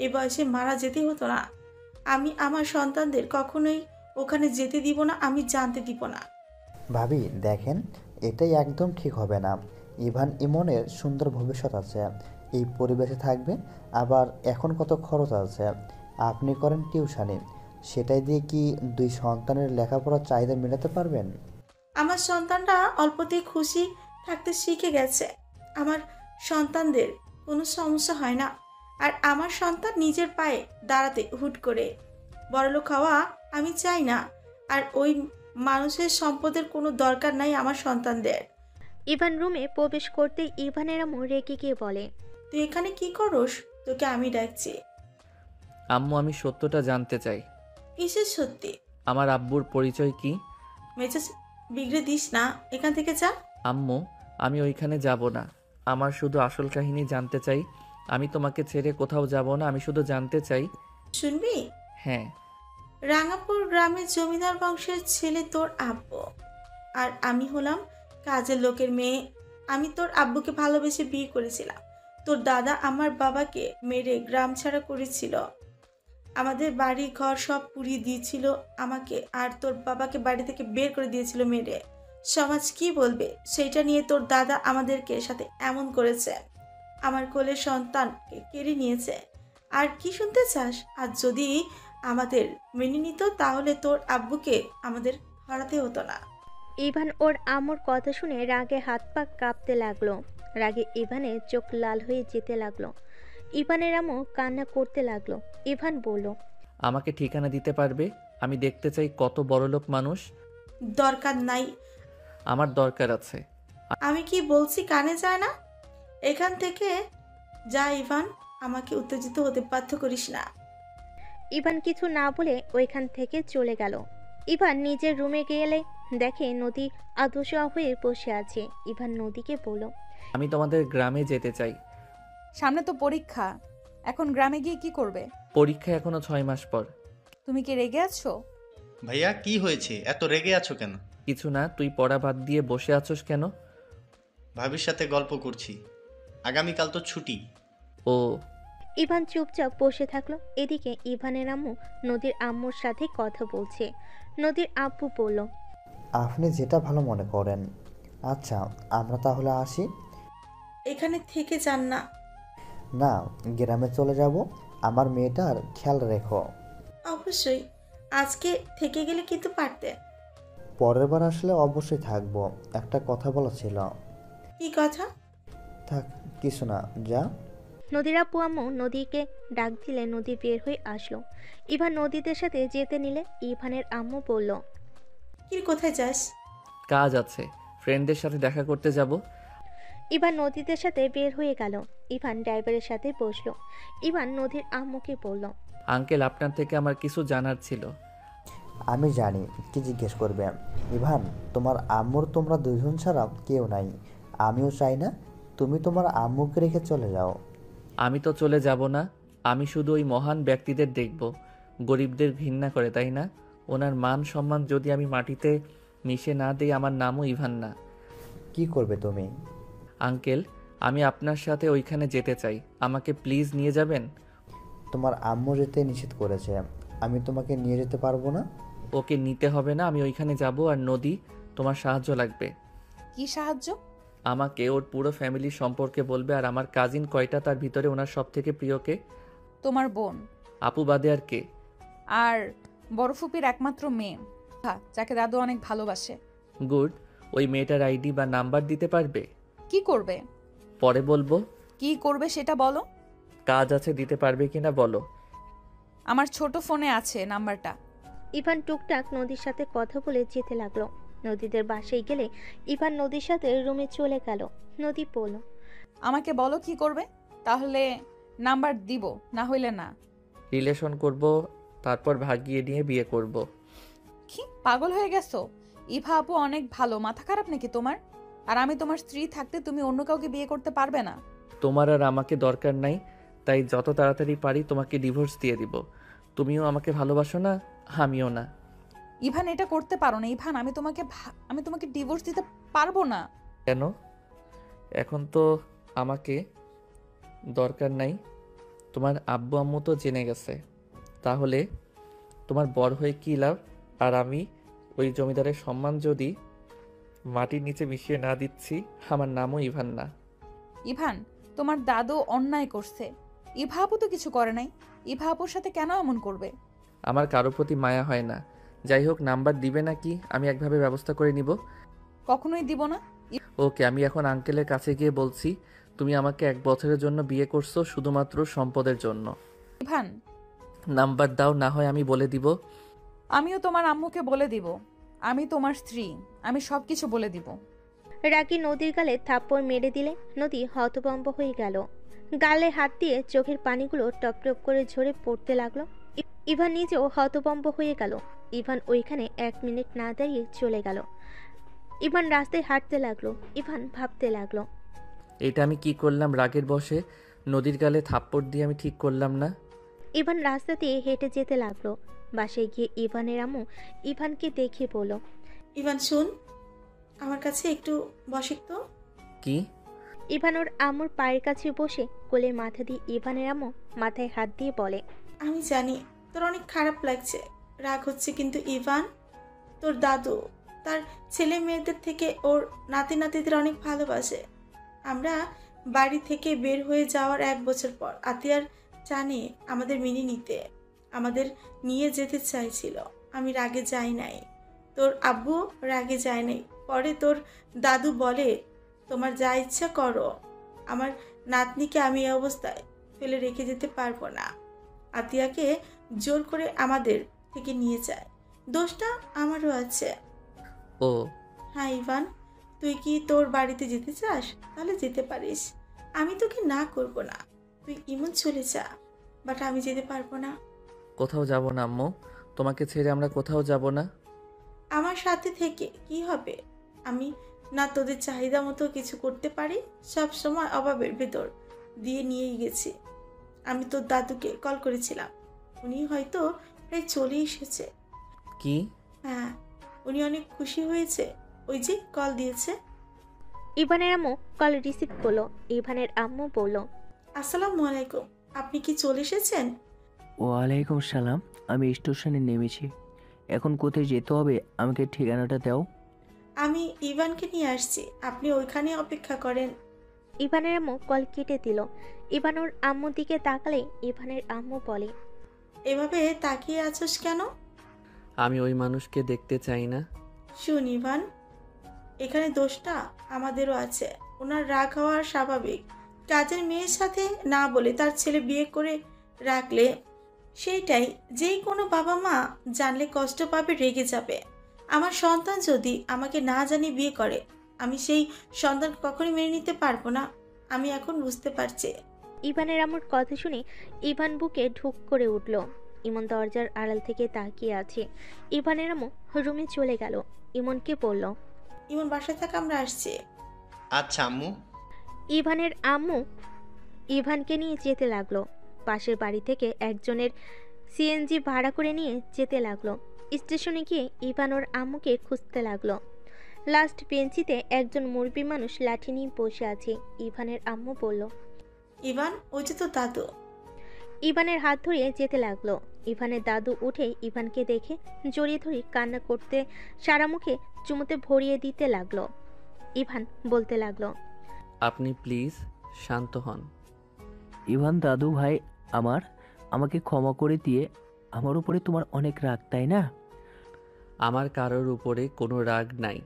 এ বয়সে মারা যেতে হতো না। আমি আমার সন্তানদের কখনোই ওখানে যেতে দিব না, আমি জানতে দিব না। ভাবি দেখেন, এটাই একদম ঠিক হবে না। ইভান ইমনের সুন্দর ভবিষ্যৎ আছে, এই পরিবেশে থাকবে। আবার এখন কত খরচ আছে, আপনি করেন টিউশনি, সেটাই দিয়ে কি দুই সন্তানের লেখাপড়ার চাহিদা মেটাতে পারবেন? আমার সন্তানরা অল্পতেই খুশি থাকতে শিখে গেছে। আমার সন্তানদের কোনো সমস্যা হয় না। আর আমার সন্তান নিজের পায়ে দাঁড়াতে হুট করে বড়লোক হওয়া আমি চাই না। আর ওই মানুষের সম্পদের কোনো দরকার নাই আমার সন্তানদের। ইভান রুমে প্রবেশ করতে ইভানের আম্মু রেগে গিয়ে বলে। তুই এখানে কি করস? তোকে আমি ডাকছি। আম্মু আমি সত্যটা জানতে চাই। কিসের সত্যি? আমার আব্বুর পরিচয় কি? মেজাজ বিগড়ে দিস না, এখান থেকে যা। আম্মু আমি ওইখানে যাব না, আমার শুধু আসল কাহিনী জানতে চাই। আমি তোমাকে ছেড়ে কোথাও যাব না, আমি শুধু জানতে চাই। শুনবি? হ্যাঁ। রাঙাপুর গ্রামের জমিদার বংশের ছেলে তোর আব্বু, আর আমি হলাম কাজের লোকের মেয়ে। আমি তোর আব্বুকে ভালোবেসে বিয়ে করেছিলাম। তোর দাদা আমার বাবাকে মেরে গ্রাম ছাড়া করেছিল। আমাদের বাড়ি ঘর সব পুড়িয়ে দিয়েছিল আমাকে, আর তোর বাবাকে বাড়ি থেকে বের করে দিয়েছিল মেরে। সমাজ কি বলবে সেইটা নিয়ে তোর দাদা আমাদেরকে সাথে এমন করেছে। আমার কোলের সন্তানকে কেড়ে নিয়েছে। আর কি শুনতে চাস? আর যদি আমাদের মেনে নিত, তাহলে তোর আব্বুকে আমাদের হারাতে হতো না। ইভান ওর আম্মুর কথা শুনে রাগে হাত পা কাঁপতে লাগলো। রাগে ইভানের চোখ লাল হয়ে যেতে লাগলো। ইভানের আম্মু কান্না করতে লাগলো। ইভান বলল। আমাকে ঠিকানা দিতে পারবে? আমি দেখতে চাই কত বড়লোক মানুষ। দরকার নাই। আমার দরকার আছে। আমি কি বলছি কানে যায় না? এখান থেকে যা ইভান, আমাকে উত্তেজিত হতে বাধ্য করিস না। ইভান কিছু না বলে ওইখান থেকে চলে গেল। ইভান নিজের রুমে গেলে দেখে নদী আদশা হয়ে বসে আছে। ইভান নদীকে বলল। আমি তোমাদের গ্রামে যেতে চাই। সামনে তো পরীক্ষা, এখন গ্রামে গিয়ে কি করবে? পরীক্ষা এখনো 6 মাস পর। তুমি কি রেগে আছো? ভাইয়া কি হয়েছে, এত রেগে আছো কেন? কিছু না, তুই পড়া বাদ দিয়ে বসে আছোস কেন? ভাবির সাথে গল্প করছি, আগামীকাল তো ছুটি। ও। ইভান চুপচাপ বসে থাকলো। এদিকে ইভানের আম্মু নদীর আম্মুর সাথে কথা বলছে। নদীর আব্বু বলল। আপনি যেটা ভালো মনে করেন। আচ্ছা আমরা তাহলে আসি। এখানে থেকে যান না। না, গ্রামে চলে যাব। আমার মেয়েটার খেয়াল রেখো। অবশ্যই, আজকে থেকে গেলে কিন্তু পারতে। পরের বার আসলে অবশ্যই থাকবো। একটা কথা বলা ছিল। কি কথা? থাক, কিছু না, যা। নদীর আব্বু আম্মু নদীকে ডাক দিলে নদী বের হয়ে আসলো। ইভান নদীদের সাথে যেতে নিলে ইভানের আম্মু বলল। কি কোথায় যাস? কাজ আছে, ফ্রেন্ডদের সাথে দেখা করতে যাব। ইভান নদীদের সাথে বের হয়ে গেল। ইভান ড্রাইভারের সাথে বসলো। ইভান নদীর আম্মুকে বলল। আঙ্কেল আপনার থেকে আমার কিছু জানার ছিল। আমি জানি কি জিজ্ঞেস করবে। ইভান, তোমার আম্মুর তোমরা দুজন ছাড়া কেউ নাই। আমিও চাই না তুমি তোমার আম্মুকে রেখে চলে যাও। আমি তো চলে যাব না, আমি শুধু ওই মহান ব্যক্তিদের দেখব। গরিবদের ঘৃণা করে, তাই না? ওনার মান সম্মান যদি আমি মাটিতে মিশে না দিই, আমার নামও ইভান না। কি করবে তুমি? আঙ্কেল আমি আপনার সাথে ওইখানে যেতে চাই, আমাকে প্লিজ নিয়ে যাবেন? তোমার আম্মু যেতে নিষেধ করেছে, আমি তোমাকে নিয়ে যেতে পারবো না। ওকে নিতে হবে না, আমি ওইখানে যাব। আর নদী, তোমার সাহায্য লাগবে। কি সাহায্য? আমাকে ওর পুরো ফ্যামিলির সম্পর্কে বলবে। আর আমার কাজিন কয়টা, তার ভিতরে ওনার সব থেকে প্রিয়কে? তোমার বোন আপু বাদে আর কে? আর বড় ফুপির একমাত্র মেয়ে, যাকে দাদু অনেক ভালোবাসে। গুড। ওই মেয়েটার আইডি বা নাম্বার দিতে পারবে? কি করবে? পরে বলবো। কি করবে সেটা বলো। কাজ আছে, দিতে পারবে কিনা বলো। আমার ছোট ফোনে আছে নাম্বারটা। ইভান টুকটাক নদীর সাথে কথা বলে যেতে লাগলো। নদীদের বাসায় গেলে ইভান নদীর সাথে রুমে চলে গেল। নদী বলল, আমাকে বলো কি করবে, তাহলে নাম্বার দিব, না হইলে না। রিলেশন করব, তারপর ভাগিয়ে নিয়ে বিয়ে করব। কি পাগল হয়ে গেছো? ইভা আপু অনেক ভালো, মাথা খারাপ নাকি তোমার? আর আমি তোমার স্ত্রী থাকতে তুমি অন্য কাউকে বিয়ে করতে পারবে না। তোমার আর আমাকে দরকার নাই, তাই যত তাড়াতাড়ি পারি তোমাকে ডিভোর্স দিয়ে দিব। তুমিও আমাকে ভালোবাসো না, আমিও না। ইভান, এটা করতে পারো না ইভান। আমি তোমাকে ডিভোর্স দিতে পারবো না। কেন? এখন তো আমাকে দরকার নাই, তোমার আব্বু আম্মু তো জেনে গেছে। তাহলে তোমার বর হয়ে কী লাভ? আর আমি ওই জমিদারের সম্মান যদি মাটির নিচে মিশিয়ে না দিচ্ছি, আমার নামও ইভান না। ইভান, তোমার দাদু অন্যায় করছে। ইভা আপু তো কিছু করে নাই। ইভা আপুর সাথে কেন এমন করবে? আমার কারো প্রতি মায়া হয় না। যাই হোক, নাম্বার দিবে নাকি আমি একভাবে ব্যবস্থা করে নিব। কখনোই দিব না। ওকে, আমি এখন আঙ্কেলের কাছে গিয়ে বলছি তুমি আমাকে 1 বছরের জন্য বিয়ে করছো শুধুমাত্র সম্পদের জন্য। ইভান, নাম্বার দাও, না হয় আমি বলে দিব। আমিও তোমার আম্মুকে বলে দিব আমি তোমার স্ত্রী। আমি সবকিছু বলে দিব। রাগী নদীর গালে থাপ্পড় মেরে দিলে নদী হতভম্ব হয়ে গেল। গালে হাত দিয়ে চোখের পানিগুলো টপ টপ করে ঝরে পড়তে লাগলো। ইভান নিজেও হতভম্ব হয়ে গেল। ইভান ওইখানে 1 মিনিট না দাঁড়িয়ে চলে গেল। ইভান রাস্তায় হাঁটতে লাগলো। ইভান ভাবতে লাগলো, এটা আমি কি করলাম? রাগের বশে নদীর গালে থাপ্পড় দিয়ে আমি ঠিক করলাম না। ইভান রাস্তা দিয়ে হেঁটে যেতে লাগলো। বাসায় গিয়ে ইভানের আম্মু ইভানকে দেখে বলল, ইভান শুন, আমার কাছে একটু বসে তো। কি? ইভান ওর আম্মুর পায়ের কাছে বসে কোলে মাথা দিয়ে ইভানের আম্মু মাথায় হাত দিয়ে বলে, আমি জানি তোর অনেক খারাপ লাগছে, রাগ হচ্ছে, কিন্তু ইভান তোর দাদু তার ছেলে মেয়েদের থেকে ওর নাতি নাতিদের অনেক ভালোবাসে। আমরা বাড়ি থেকে বের হয়ে যাওয়ার 1 বছর পর আতিয়ার জানে আমাদের মেনে নিতে, আমাদের নিয়ে যেতে চাইছিল। আমি রাগে যাই নাই, তোর আব্বু রাগে যায় নাই। পরে তোর দাদু বলে তোমার যা ইচ্ছা করো, আমার নাতনিকে আমি এই অবস্থায় ফেলে রেখে যেতে পারবো না। আতিয়াকে জোর করে আমাদের থেকে নিয়ে যায়, দোষটা আমারও আছে। ও হ্যাঁ ইভান, তুই কি তোর বাড়িতে যেতে চাস? তাহলে যেতে পারিস, আমি তোকে না করব না। তুই ইমন চলে যা, বাট আমি যেতে পারবো না। কোথাও যাব না আম্মু, তোমাকে ছেড়ে আমরা কোথাও যাব না। আমার সাথে থেকে কি হবে? আমি না তোদের চাহিদা মতো কিছু করতে পারি, সব সময় অভাবের ভেতর দিয়ে নিয়েই গেছি। আমি তোর দাদুকে কল করেছিলাম, উনি হয়তো প্রায় চলে এসেছে। কি? হ্যাঁ, উনি অনেক খুশি হয়েছে, ওই যে কল দিয়েছে। ইভানের আম্মু কল রিসিভ করলো। ইভানের আম্মু বলল, আসসালামু আলাইকুম, আপনি কি চলে এসেছেন? ওয়ালাইকুম সালাম, আমি স্টেশনে নেমেছি। এখন কোথায় যেতে হবে আমাকে ঠিকানাটা দাও। আমি ইভানকে নিয়ে আসছি, আপনি ওইখানে অপেক্ষা করেন। ইভানের আম্মু কল কেটে দিল। ইভান ওর আম্মুর দিকে তাকালে ইভানের আম্মু বলে, এভাবে তাকিয়ে আছোস কেন? আমি ওই মানুষকে দেখতে চাই না। শুন ইভান, এখানে দোষটা আমাদেরও আছে। ওনার রাগ হওয়া স্বাভাবিক। কাজের মেয়ের সাথে না বলে তার ছেলে বিয়ে করে রাখলে সেইটাই যেই কোনো বাবা মা জানলে কষ্ট পাবে, রেগে যাবে। আমার সন্তান যদি আমাকে না জানিয়ে বিয়ে করে, আমি সেই সন্তান কখনোই মেনে নিতে পারবো না। আমি এখন বুঝতে পারছি। ইভানের আম্মুর কথা শুনে ইভান বুকে ঢুক করে উঠল। ইমন দরজার আড়াল থেকে তাকিয়ে আছে। ইভানের আম্মু রুমে চলে গেল। ইমনকে বলল, ইমন বাসায় থাকা, আমরা আসছি। আচ্ছা আম্মু। ইভানের আম্মু ইভানকে নিয়ে যেতে লাগলো। পাশের বাড়ি থেকে একজনের সিএনজি ভাড়া করে নিয়ে যেতে লাগলো। স্টেশনে গিয়ে ইভান ওর আম্মুকে খুঁজতে লাগলো। লাস্ট বেঞ্চিতে একজন মুরব্বী মানুষ লাঠি নিয়ে বসে আছে। ইভানের আম্মু বলল, ইভান, ওই যে তো দাদু। ইভানের হাত ধরিয়ে যেতে লাগলো। ইভানের দাদু উঠে ইভানকে দেখে জড়িয়ে ধরে কান্না করতে সারা মুখে চুমুতে ভরিয়ে দিতে লাগলো। ইভান বলতে লাগলো। আপনি প্লিজ শান্ত হন। ইভান দাদু ভাই আমাকে ক্ষমা করে দিয়ে আমার উপরে তোমার অনেক রাগ, তাই না? আমার কারোর উপরে কোনো রাগ নাই।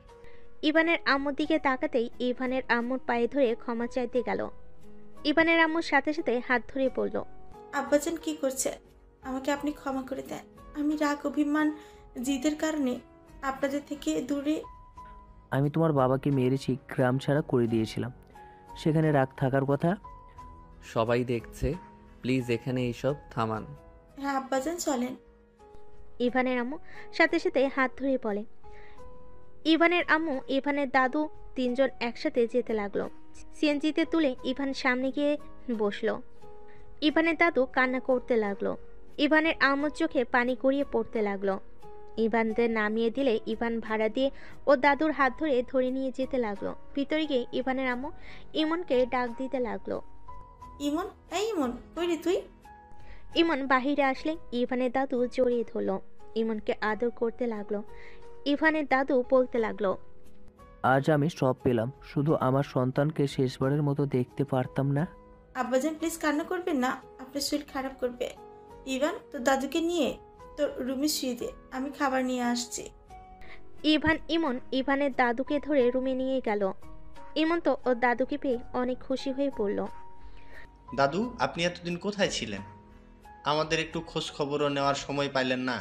ইভানের আম্মুর দিকে তাকাতেই ইভানের আম্মুর পায়ে ধরে ক্ষমা চাইতে গেল। ইভানের আম্মুর সাথে সাথে হাত ধরে বলল, আব্বাজান কি করছে? আমাকে আপনি ক্ষমা করে দেন। আমি রাগ, অভিমান, জিদের কারণে আপনাদের থেকে দূরে। আমি তোমার বাবাকে মেরেছি, গ্রাম ছাড়া করে দিয়েছিলাম, সেখানে রাগ থাকার কথা? সবাই দেখছে, প্লিজ এখানে এইসব থামান। হ্যাঁ আব্বাজান চলেন। ইভানের আম্মু সাথে সাথে হাত ধরে বলে। ইভানের আম্মু, ইভানের দাদু তিনজন একসাথে যেতে লাগলো। সিএনজিতে তুলে ইভান সামনে গিয়ে বসলো। ইভানের দাদু কান্না করতে লাগলো। ইভানের আম্মুর চোখে পানি গড়িয়ে পড়তে লাগলো। ইভানদের নামিয়ে দিলে ইভান ভাড়া দিয়ে ও দাদুর হাত ধরে ধরে নিয়ে যেতে লাগলো। ভিতরে গিয়ে ইভানের আম্মু ইমনকে ডাক দিতে লাগলো। ইমন, এই ইমন, কই রে তুই? ইমন বাহিরে আসলে ইভানের দাদু জড়িয়ে ধরলো। ইমনকে আদর করতে লাগলো। ইভানের দাদু বলতে লাগলো, আজ আমি সব পেলাম, শুধু আমার সন্তানকে শেষবারের মতো দেখতে পারতাম না। আব্বাজান প্লিজ কান্না করবেন না, আপনার শরীর খারাপ করবে। ইভান, তোর দাদুকে নিয়ে তোর রুমে শুয়ে দে, আমি খাবার নিয়ে আসছি। ইভানের দাদুকে ধরে রুমে নিয়ে গেল। ইমন তো ওর দাদুকে পেয়ে অনেক খুশি হয়ে পড়ল। দাদু, আপনি এতদিন কোথায় ছিলেন? আমাদের একটু খোঁজ খবরও নেওয়ার সময় পাইলেন না।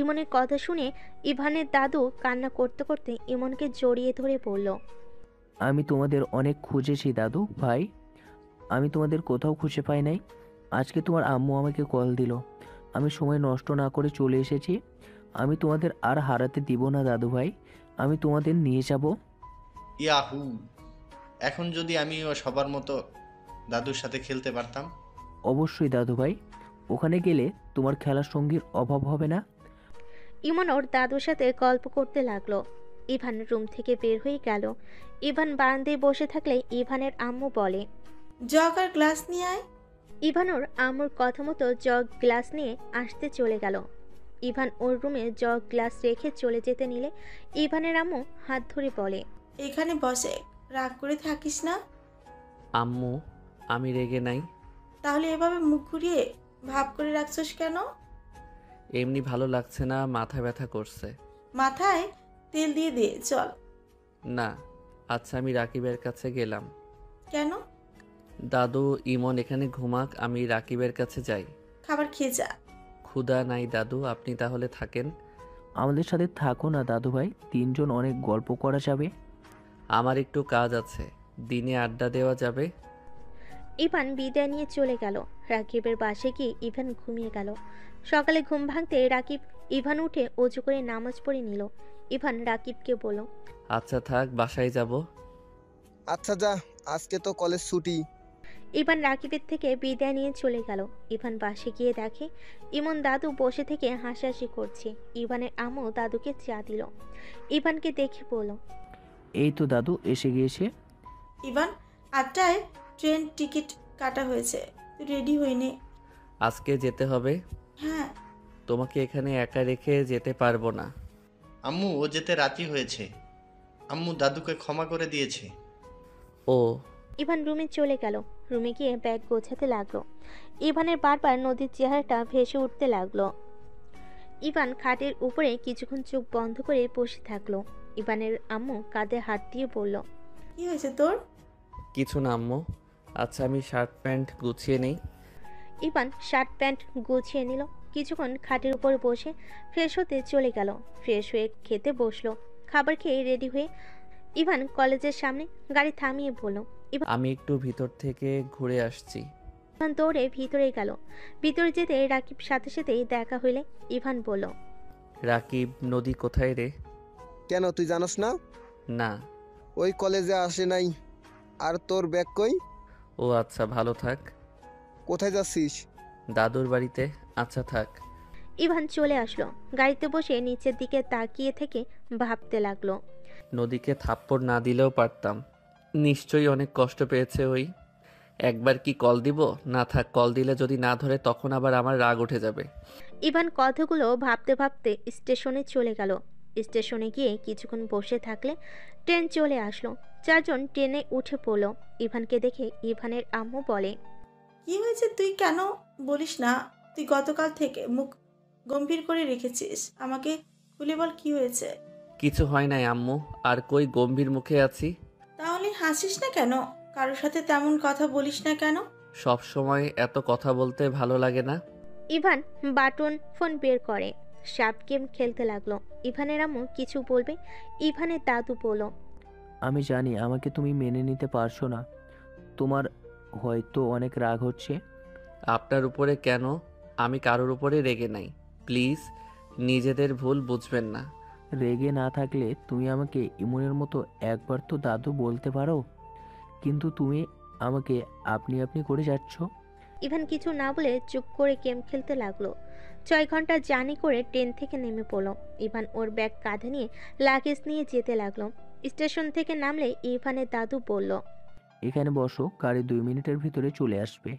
ইমনের কথা শুনে ইভানের দাদু কান্না করতে করতে ইমনকে জড়িয়ে ধরে বলল, আমি তোমাদের অনেক খুঁজেছি দাদু ভাই, আমি তোমাদের কোথাও খুঁজে পাই নাই। আজকে তোমার আম্মু আমাকে কল দিল, আমি সময় নষ্ট না করে চলে এসেছি। আমি তোমাদের আর হারাতে দিব না দাদু ভাই, আমি তোমাদের নিয়ে যাব। ইয়াহু! এখন যদি আমিও সবার মতো দাদুর সাথে খেলতে পারতাম। অবশ্যই দাদু ভাই, ওখানে গেলে তোমার খেলার সঙ্গীর অভাব হবে না। ইমন ওর দাদুর সাথে গল্প করতে লাগলো। ইভান রুম থেকে বের হয়ে গেল। ইভান বারান্দায় বসে থাকলে ইভানের আম্মু বলে, জগ আর গ্লাস নিয়ে আয়। ইভান ওর আম্মুর কথা মতো জগ গ্লাস নিয়ে আসতে চলে গেল। ইভান ওর রুমে জগ গ্লাস রেখে চলে যেতে নিলে ইভানের আম্মু হাত ধরে বলে, এখানে বসে, রাগ করে থাকিস না। আম্মু, আমি রেগে নাই। তাহলে এভাবে মুখ ঘুরিয়ে ভাব করে রাখছস কেন? এমনি ভালো লাগছে না, মাথা ব্যথা করছে। মাথায় তেল দিয়ে দে, চল। না। আচ্ছা, আমি রাকিবের কাছে গেলাম। কেন? দাদু, ইমন এখানে ঘুমাক, আমি রাকিবের কাছে যাই। খাবার খেয়ে যা। ক্ষুধা নাই দাদু, আপনি তাহলে থাকেন। আমাদের সাথে থাকো না দাদু ভাই, তিনজন অনেক গল্প করা যাবে। আমার একটু কাজ আছে, দিনে আড্ডা দেওয়া যাবে। ইভান বিদায় নিয়ে চলে গেল। রাকিবের বাসে গিয়ে ইভান ঘুমিয়ে গেল। সকালে ঘুম ভাঙতে রাকিব ইভান উঠে অজু করে নামাজ পড়ে নিল। ইভান রাকিবকে বলল, আচ্ছা থাক, বাসায় যাব। আচ্ছা যা, আজকে তো কলেজ ছুটি। ইভান রাকিবের থেকে বিদায় নিয়ে চলে গেল। ইভান বাসে গিয়ে দেখে ইমন দাদু বসে থেকে হাসাহাসি করছে। ইভানের আম্মু দাদুকে চা দিল। ইভানকে দেখে বলল, এই তো দাদু এসে গিয়েছে। ইভান, 8টায় ট্রেন টিকিট কাটা হয়েছে, তুই রেডি হয়ে নে। আজকে যেতে হবে? হ্যাঁ। তোমাকে এখানে একা রেখে যেতে পারবো না। আম্মু, ও যেতে রাজি হয়েছে। আম্মু দাদুকে ক্ষমা করে দিয়েছে। ও। ইভান রুমে চলে গেল। রুমে গিয়ে ব্যাগ গোছাতে লাগলো। ইভানের বারবার নদীর চেহারাটা ভেসে উঠতে লাগলো। ইভান খাটের উপরে কিছুক্ষণ চোখ বন্ধ করে বসে থাকলো। ইভানের আম্মু কাঁধে হাত দিয়ে বলল, কি হয়েছে তোর? কিছু না আম্মু। আচ্ছা, আমি শার্ট প্যান্ট গুছিয়ে নেই। ইভান শার্ট প্যান্ট গুছিয়ে নিল। কিছুক্ষণ খাটের উপর বসে ফ্রেশ হতে চলে গেল। ফ্রেশ হয়ে খেতে বসলো। খাবার খেয়ে রেডি হয়ে ইভান কলেজের সামনে গাড়ি থামিয়ে বলল, আমি একটু ভিতর থেকে ঘুরে আসছি। ইভান দৌড়ে ভিতরে গেল। ভিতরে যেতে রাকিব সাথে সাথেই দেখা হইলে ইভান বলল, রাকিব, নদী কোথায় রে? কেন, তুই জানোস না? না। ওই কলেজে আসে নাই। আর তোর ব্যাগ কই? ও আচ্ছা, ভালো থাক। কোথায় যাচ্ছিস? দাদুর বাড়িতে। আচ্ছা থাক। ইভান চলে আসলো। গাড়িতে বসে নিচের দিকে তাকিয়ে থেকে ভাবতে লাগলো। নদীকে থাপ্পড় না দিলেও পারতাম। নিশ্চয়ই অনেক কষ্ট পেয়েছে ওই। একবার কি কল দিব? না থাক, কল দিলে যদি না ধরে তখন আবার আমার রাগ উঠে যাবে। ইভান কথাগুলো ভাবতে ভাবতে স্টেশনে চলে গেল। স্টেশনে গিয়ে কিছুক্ষণ বসে থাকলে ট্রেন চলে আসলো। চারজন ট্রেনে উঠে পড়লো। ইভানকে দেখে ইভানের আম্মু বলে, কি হয়েছে তুই কেন বলিস না? তুই গতকাল থেকে মুখ গম্ভীর করে রেখেছিস, আমাকে খুলে বল কি হয়েছে। কিছু হয় নাই আম্মু, আর কই গম্ভীর মুখে আছি। তাহলে হাসিস না কেন? কারোর সাথে তেমন কথা বলিস না কেন? সব সময় এত কথা বলতে ভালো লাগে না। ইভান বাটন ফোন বের করে সাপ গেম খেলতে লাগলো। ইভানের আম্মু কিছু বলবে, ইভানের দাদু বলল, আমি জানি আমাকে তুমি মেনে নিতে পারছো না, তোমার হয়তো অনেক রাগ হচ্ছে। আপনার উপরে কেন? আমি কারোর উপরে রেগে নাই। প্লিজ নিজেদের ভুল বুঝবেন না। রেগে না থাকলে তুমি আমাকে ইমনের মতো একবার তো দাদু বলতে পারো, কিন্তু তুমি আমাকে আপনি আপনি করে যাচ্ছ। ইভান কিছু না বলে চুপ করে গেম খেলতে লাগলো। 6 ঘন্টা জার্নি করে ট্রেন থেকে নেমে পড়লো। ইভান ওর ব্যাগ কাঁধে নিয়ে লাগেজ নিয়ে যেতে লাগলো। স্টেশন থেকে নামলে ইভানের দাদু বলল, এখানে বসো, গাড়ি 2 মিনিটের ভিতরে চলে আসবে।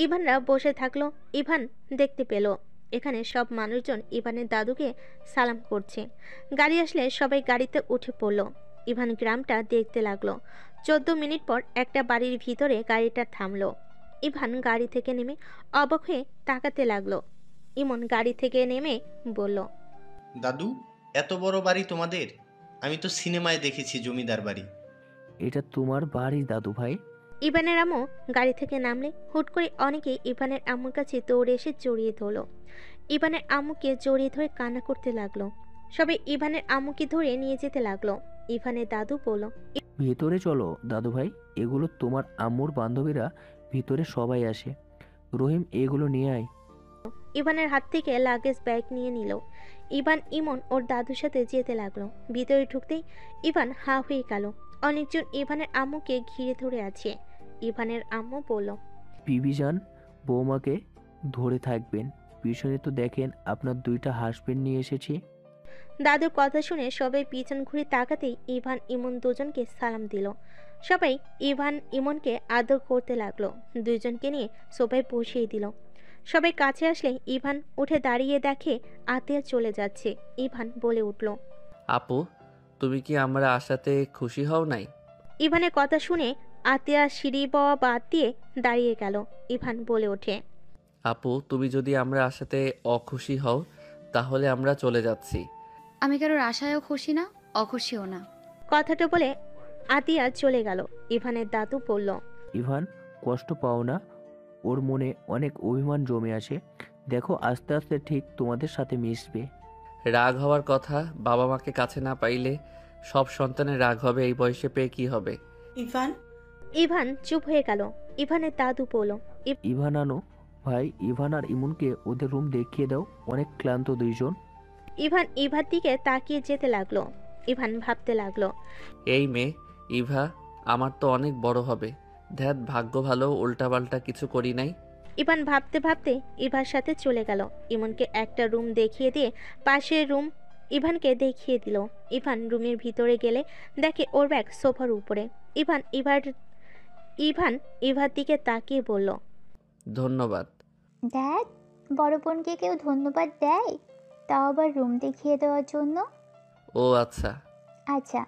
ইভানরা বসে থাকলো। ইভান দেখতে পেল এখানে সব মানুষজন ইভানের দাদুকে সালাম করছে। গাড়ি আসলে সবাই গাড়িতে উঠে পড়লো। ইভান গ্রামটা দেখতে লাগলো। 14 মিনিট পর একটা বাড়ির ভিতরে গাড়িটা থামলো। ইভান গাড়ি থেকে নেমে অবাক হয়ে তাকাতে লাগলো। ইমন গাড়ি থেকে নেমে বলল, দাদু, এত বড় বাড়ি তোমাদের? আমি তো সিনেমায় দেখেছি জমিদার বাড়ি। এটা তোমার বাড়ি দাদু ভাই। ইভানের আম্মু গাড়ি থেকে নামলে হুট করে অনেকেই ইভানের আম্মুর কাছে দৌড়ে এসে জড়িয়ে ধরলো। ইভানের আম্মুকে জড়িয়ে ধরে কান্না করতে লাগলো। সবাই ইভানের আম্মুকে ধরে নিয়ে যেতে লাগলো। ইভানের দাদু বলল, ভিতরে চলো দাদু ভাই, এগুলো তোমার আম্মুর বান্ধবীরা, ভিতরে সবাই আসে। রহিম, এগুলো নিয়ে আয়। ইভানের হাত থেকে লাগেজ ব্যাগ নিয়ে নিল। ইভান ইমন ওর দাদুর সাথে যেতে লাগলো। ভিতরে ঢুকতেই ইভান হা হয়ে গেল। অনেকজন ইভানের আম্মুকে ঘিরে ধরে আছে। ইভানের আম্মু বলল, বিবিজান, বৌমাকে ধরে থাকবেন, পিছনে তো দেখেন আপনার 2টা হাসবেন্ড নিয়ে এসেছি। দাদুর কথা শুনে সবাই পিছন ঘুরে তাকাতেই ইভান ইমন দুজনকে সালাম দিল। সবাই ইভান ইমনকে আদর করতে লাগলো। দুইজনকে নিয়ে সোফায় বসিয়ে দিল। সবাই কাছে আসলে ইভান উঠে দাঁড়িয়ে দেখে আতিয়া চলে যাচ্ছে। ইভান বলে উঠল, আপু, তুমি কি আমরা আসাতে খুশি হও নাই? ইভানের কথা শুনে আতিয়া সিঁড়ি বাওয়া বাদ দিয়ে দাঁড়িয়ে গেল। ইভান বলে ওঠে, আপু, তুমি যদি আমরা আসাতে অখুশি হও তাহলে আমরা চলে যাচ্ছি। আমি কারোর আশায়ও খুশি না, অখুশিও না। কথাটা বলে আতিয়া চলে গেল। ইভানের দাদু বলল, ইভান, কষ্ট পাও না, ওর মনে অনেক অভিমান জমে আছে, দেখো আস্তে আস্তে ঠিক তোমাদের সাথে মিশবে। রাগ হওয়ার কথা, বাবা মাকে কাছে না পাইলে সব সন্তানের রাগ হবে। এই বয়সে পেয়ে কি হবে? ইভান ইভান চুপ হয়ে গেল। ইভানের দাদু বলল, ইভান আনো ভাই, ইভান আর ইমনকে ওদের রুম দেখিয়ে দাও, অনেক ক্লান্ত দুইজন। ইভান ইভার দিকে তাকিয়ে যেতে লাগলো। ইভান ভাবতে লাগলো, এই মেয়ে ইভা আমার তো অনেক বড় হবে। ধ্যাত, ভাগ্য ভালো উল্টাপাল্টা কিছু করি নাই। ইভান ভাবতে ভাবতে ইভার সাথে চলে গেল। ইমনকে একটা রুম দেখিয়ে দিয়ে পাশের রুম ইভানকে দেখিয়ে দিল। ইভান রুমের ভিতরে গেলে দেখে ওর ব্যাগ সোফার উপরে। ইভান ইভার দিকে তাকিয়ে বলল, ধন্যবাদ। ড্যাড, বড় বোনকে কেউ ধন্যবাদ দেয়? তাও আবার রুম দেখিয়ে দেওয়ার জন্য? ও আচ্ছা। আচ্ছা,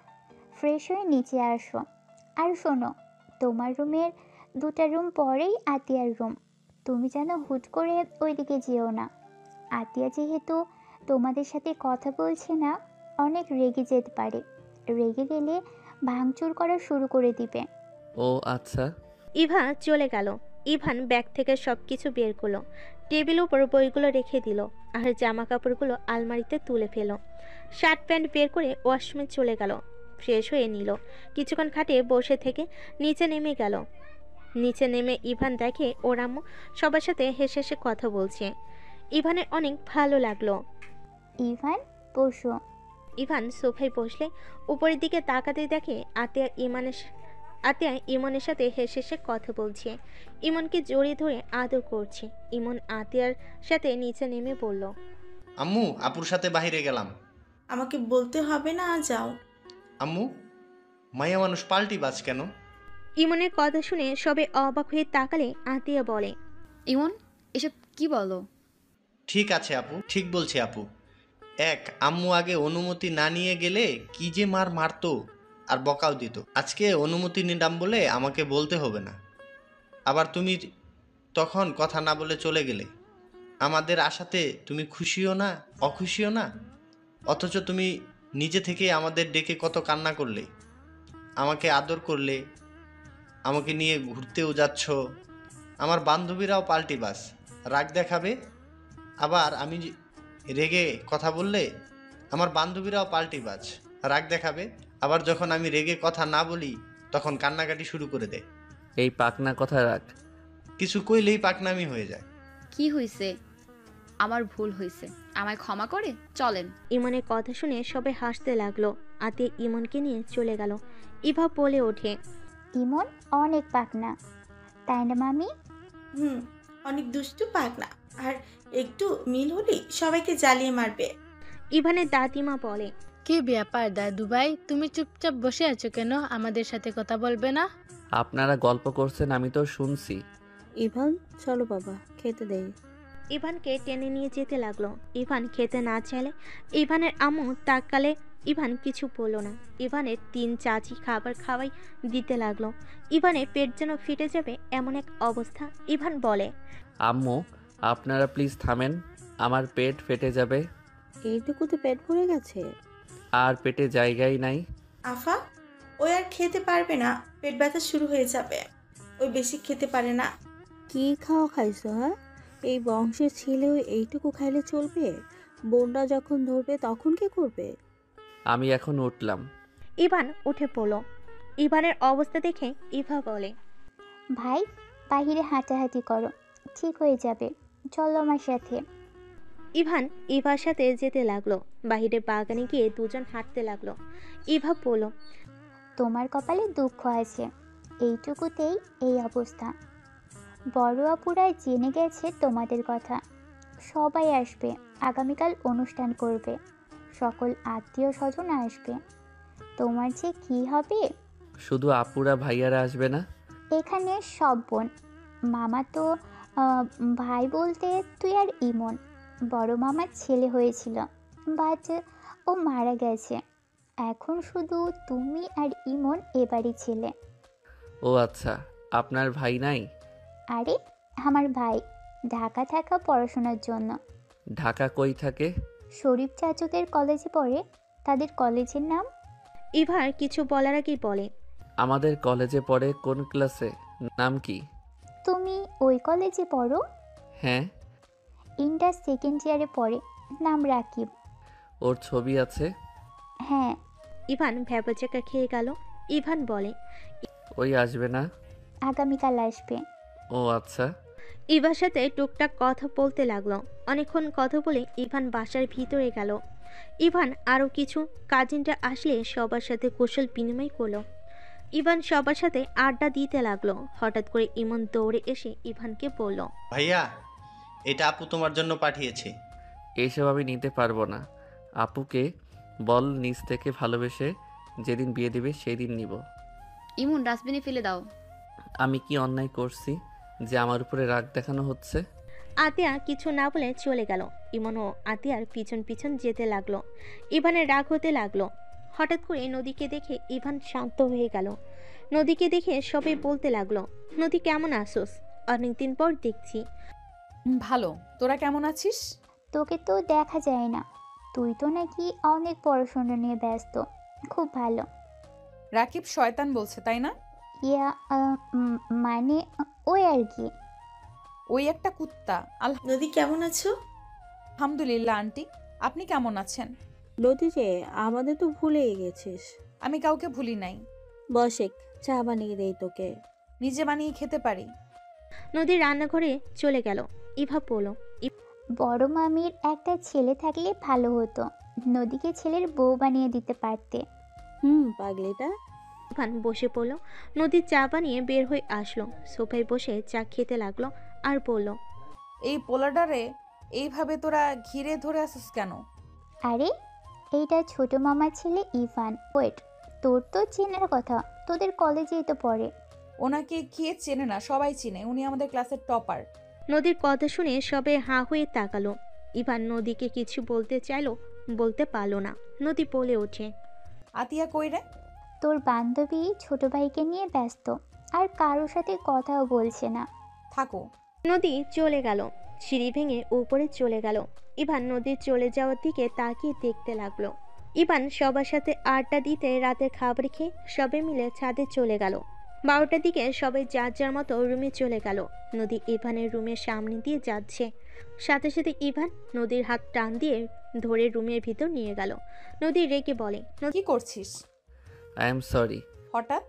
ফ্রেশ হয়ে নিচে আসো। আর শোনো, তোমার রুমের 2টা রুম পরেই আতিয়ার রুম। তুমি যেন হুট করে ওইদিকে যেও না। আতিয়া যেহেতু তোমাদের সাথে কথা বলছে না, অনেক রেগে যেতে পারে। রেগে গেলে ভাঙচুর করা শুরু করে দিবে। ও আচ্ছা। ইভা চলে গেল। ইভান ব্যাগ থেকে সবকিছু বের করলো। টেবিলের উপর বইগুলো রেখে দিল আর জামা কাপড়গুলো আলমারিতে তুলে ফেল। শার্ট প্যান্ট বের করে ওয়াশরুমে চলে গেল। ফ্রেশ হয়ে নিল। কিছুক্ষণ খাটে বসে থেকে নিচে নেমে গেল। নিচে নেমে ইভান দেখে ওর আম্মু সবার সাথে হেসে হেসে কথা বলছে। ইভানের অনেক ভালো লাগলো। ইভান, বসো। ইভান সোফায় বসলে উপরের দিকে তাকাতে দেখে আতিয়া ইমনের সাথে হেসে হেসে কথা বলছে। ইমনকে জড়িয়ে ধরে আদর করছে। ইমন আতিয়ার সাথে নিচে নেমে বলল, আম্মু, আপুর সাথে বাইরে গেলাম। আমাকে বলতে হবে না, যাও। আম্মু, মায়া মানুষ পাল্টি বাজ কেন? ইমনের কথা শুনে সবে অবাক হয়ে তাকালে আতিয়া বলে, ইমন, এসব কি বলো? ঠিক আছে আপু, ঠিক বলছি আপু। আম্মু আগে অনুমতি না নিয়ে গেলে কি যে মারতো আর বকাও দিত। আজকে অনুমতি নিলাম বলে আমাকে বলতে হবে না। আবার তুমি তখন কথা না বলে চলে গেলে। আমাদের আশাতে তুমি খুশিও না অখুশিও না, অথচ তুমি নিজে থেকে আমাদের ডেকে কত কান্না করলে, আমাকে আদর করলে, আমাকে নিয়ে ঘুরতেও যাচ্ছ। আমার বান্ধবীরাও পাল্টি বাস, রাগ দেখাবে। আবার আমি রেগে কথা বললে আমার বান্ধবীরাও পাল্টি বাজ, রাগ দেখাবে। আবার যখন আমি রেগে কথা না বলি তখন কান্নাকাটি শুরু করে দেয়। এই পাকনা কথা রাখ। কিছু কইলেই পাকনামি হয়ে যায়। কি হইছে? আমার ভুল হইছে, আমায় ক্ষমা করে চলেন। ইমনের কথা শুনে সবাই হাসতে লাগলো। আতিয়া ইমনকে নিয়ে চলে গেল। ইভা বলে ওঠে, ইমন অনেক পাকনা, তাই না মামি? অনেক দুষ্টু পাগলা, আর একটু মিল হলেই সবাইকে জ্বালিয়ে মারবে। ইভানের দাদিমা বলে, কি ব্যাপার দাদু ভাই, তুমি চুপচাপ বসে আছো কেন? আমাদের সাথে কথা বলবে না? আপনারা গল্প করছেন, আমি তো শুনছি। ইভান চলো বাবা, খেতে দেই। ইভানকে টেনে নিয়ে যেতে লাগলো। ইভান খেতে না চাইলে ইভানের আম্মু তাকালে ইভান কিছু বলল না। ইভানের 3 চাচি খাবার খাওয়াই দিতে লাগলো। ইভানের পেট যেন ফেটে যাবে এমন এক অবস্থা। ইভান বলে, আম্মু আপনারা প্লিজ থামেন, আমার পেট ফেটে যাবে। এইটুকুতে পেট ভরে গেছে? আর পেটে জায়গাই নাই। আফা, ওই আর খেতে পারবে না, পেট ব্যথা শুরু হয়ে যাবে। ওই বেশি খেতে পারে না। কি খাওয়া খাইছো? হ্যাঁ, এই বংশের ছেলেও এইটুকু খাইলে চলবে? বোনরা যখন ধরবে তখন কি করবে? আমি এখন উঠলাম। ইভান উঠে পড়ল। ইভানের অবস্থা দেখে ইভা বলে, ভাই বাহিরে হাঁটাহাঁটি করো, ঠিক হয়ে যাবে, চলো আমার সাথে। ইভান ইভার সাথে যেতে লাগলো। বাহিরে বাগানে গিয়ে দুজন হাঁটতে লাগলো। ইভা বলল, তোমার কপালে দুঃখ আছে, এইটুকুতেই এই অবস্থা। বড় আপুরা জেনে গেছে তোমাদের কথা, সবাই আসবে, আগামীকাল অনুষ্ঠান করবে, সকল আত্মীয় স্বজন আসবে। তোমার যে কি হবে। শুধু আপুরা ভাইয়ারা আসবে না? এখানে সব বোন, মামা তো ভাই বলতে তুই আর ইমন। বড় মামার ছেলে হয়েছিল, বাট ও মারা গেছে। এখন শুধু তুমি আর ইমন এবারই ছেলে। ও আচ্ছা, আপনার ভাই নাই? আরে আমার ভাই ঢাকা থাকা পড়াশোনার জন্য। ঢাকা কই থাকে? শরীফ চাচুদের কলেজে পড়ে। তাদের কলেজের নাম? ইভার কিছু বলার আগেই বলে, আমাদের কলেজে পড়ে। কোন ক্লাসে? নাম কি? তুমি ওই কলেজে পড়ো? হ্যাঁ। ইন্টার সেকেন্ড ইয়ারে পড়ে, নাম রাকিব। ওর ছবি আছে? হ্যাঁ। ইভান ভ্যাবাচাকা খেয়ে গেল। ইভান বলে, ওই আসবে না? আগামীকাল আসবে। ও আচ্ছা। ইভার সাথে টুকটাক কথা বলতে লাগলো। অনেকক্ষণ কথা বলে ইভান বাসার ভিতরে গেল। ইভান আরও কিছু কাজিনরা আসলে সবার সাথে কুশল বিনিময় করলো। ইভান সবার সাথে আড্ডা দিতে লাগলো। হঠাৎ করে ইমন দৌড়ে এসে ইভানকে বলল, ভাইয়া, এটা আপু তোমার জন্য পাঠিয়েছে। এইসব আমি নিতে পারবো না। আপুকে বল নিজ থেকে ভালোবেসে যেদিন বিয়ে দিবে সেই দিন নিব। ইমন ডাস্টবিনে ফেলে দাও। আমি কি অন্যায় করছি যে আমার উপরে রাগ দেখানো হচ্ছে? আতিয়া কিছু না বলে চলে গেল। ইমনও আতিয়ার পিছন পিছন যেতে লাগলো। ইভানের রাগ হতে লাগলো। হঠাৎ করে নদীকে দেখে ইভান শান্ত হয়ে গেল। নদীকে দেখে সবাই বলতে লাগলো, নদী কেমন আসোস? অনেকদিন পর দেখছি। ভালো, তোরা কেমন আছিস? তোকে তো দেখা যায় না, তুই তো নাকি অনেক পড়াশোনা নিয়ে ব্যস্ত। খুব ভালো। রাকিব শয়তান বলছে তাই না? ইয়া মানে ওই আর কি। ওই একটা কুত্তা। নদী কেমন আছো? আলহামদুলিল্লাহ আন্টি, আপনি কেমন আছেন? নদী যে, আমাদের তো ভুলেই গেছিস। আমি কাউকে ভুলি নাই। বসে চা বানিয়ে দেই তোকে। নিজে বানিয়ে খেতে পারি। নদী রান্নাঘরে চলে গেল। ইভা বলল, বড় মামির একটা ছেলে থাকলে ভালো হতো, নদীকে ছেলের বউ বানিয়ে দিতে পারতে। পাগলিটা। ইভান বসে পড়ল। নদী চা বানিয়ে বের হয়ে আসলো। সোফায় বসে চা খেতে লাগলো আর বলল, এই পোলাডারে এইভাবে তোরা ঘিরে ধরে আসিস কেন? আরে এইটা ছোট মামার ছেলে ইভান। ওয়েট, তোর তো চেনার কথা, তোদের কলেজেই তো পড়ে। ওনাকে কে চেনে না? সবাই চিনে, উনি আমাদের ক্লাসের টপার। নদীর কথা শুনে সবে হাঁ হয়ে তাকালো। ইভান নদীকে কিছু বলতে চাইলো, বলতে পারলো না। নদী বলে ওঠে, আতিয়া কই রে? তোর বান্ধবী ছোট ভাইকে নিয়ে ব্যস্ত, আর কারোর সাথে কথাও বলছে না। থাকো। নদী চলে গেল, সিঁড়ি ভেঙে উপরে চলে গেল। ইভান নদীর চলে যাওয়ার দিকে তাকিয়ে দেখতে লাগলো। ইভান সবার সাথে আড্ডা দিতে রাতের খাবার খেয়ে সবাই মিলে ছাদে চলে গেল। 12টার দিকে সবাই যার যার মতো রুমে চলে গেল। নদী ইভানের রুমের সামনে দিয়ে যাচ্ছে, সাথে সাথে ইভান নদীর হাত টান দিয়ে ধরে রুমের ভিতর নিয়ে গেল। নদী রেগে বলে, কি করছিস? I am sorry. হঠাৎ?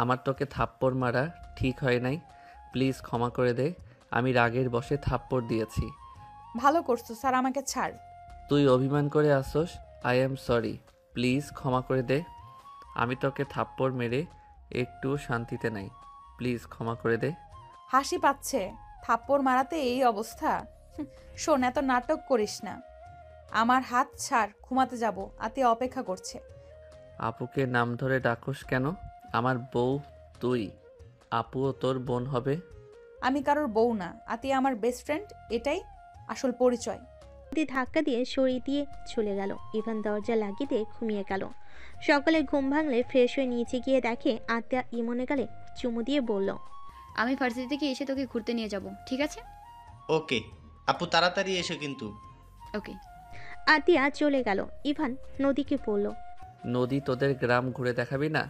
আমার তোকে থাপ্পড় মারা ঠিক হয় নাই, প্লিজ ক্ষমা করে দে। আমি রাগের বশে থাপ্পড় দিয়েছি। ভালো করছো স্যার, আমাকে ছাড়। তুই অভিমান করে আসোস। আই এম সরি, প্লিজ ক্ষমা করে দে। আমি তোকে থাপ্পড় মেরে একটু শান্তিতে নাই, প্লিজ ক্ষমা করে দে। হাসি পাচ্ছে, থাপ্পড় মারাতে এই অবস্থা? শোন, এত নাটক করিস না। আমার হাত ছাড়, ঘুমাতে যাব, আতিয়া অপেক্ষা করছে। আপুকে নাম ধরে ডাকোস কেন? আমার বউ তুই, আপুও তোর বোন হবে। আমি কারোর বউ না, আতিয়া আমার বেস্ট ফ্রেন্ড, এটাই আসল পরিচয়। নদী ধাক্কা দিয়ে সরিয়ে দিয়ে চলে গেল। ইভান দরজা লাগিয়ে দিয়ে ঘুমিয়ে গেল। সকালে ঘুম ভাঙলে ফ্রেশ হয়ে নিচে গিয়ে দেখে আতিয়া ইমনে গালে চুমু দিয়ে বলল, আমি ভার্সিটি থেকে এসে তোকে ঘুরতে নিয়ে যাব, ঠিক আছে? ওকে আপু, তাড়াতাড়ি এসো কিন্তু। ওকে। আতিয়া চলে গেল। ইভান নদীকে বলল, নদী তোদের গ্রাম ঘুরে দেখাবি না?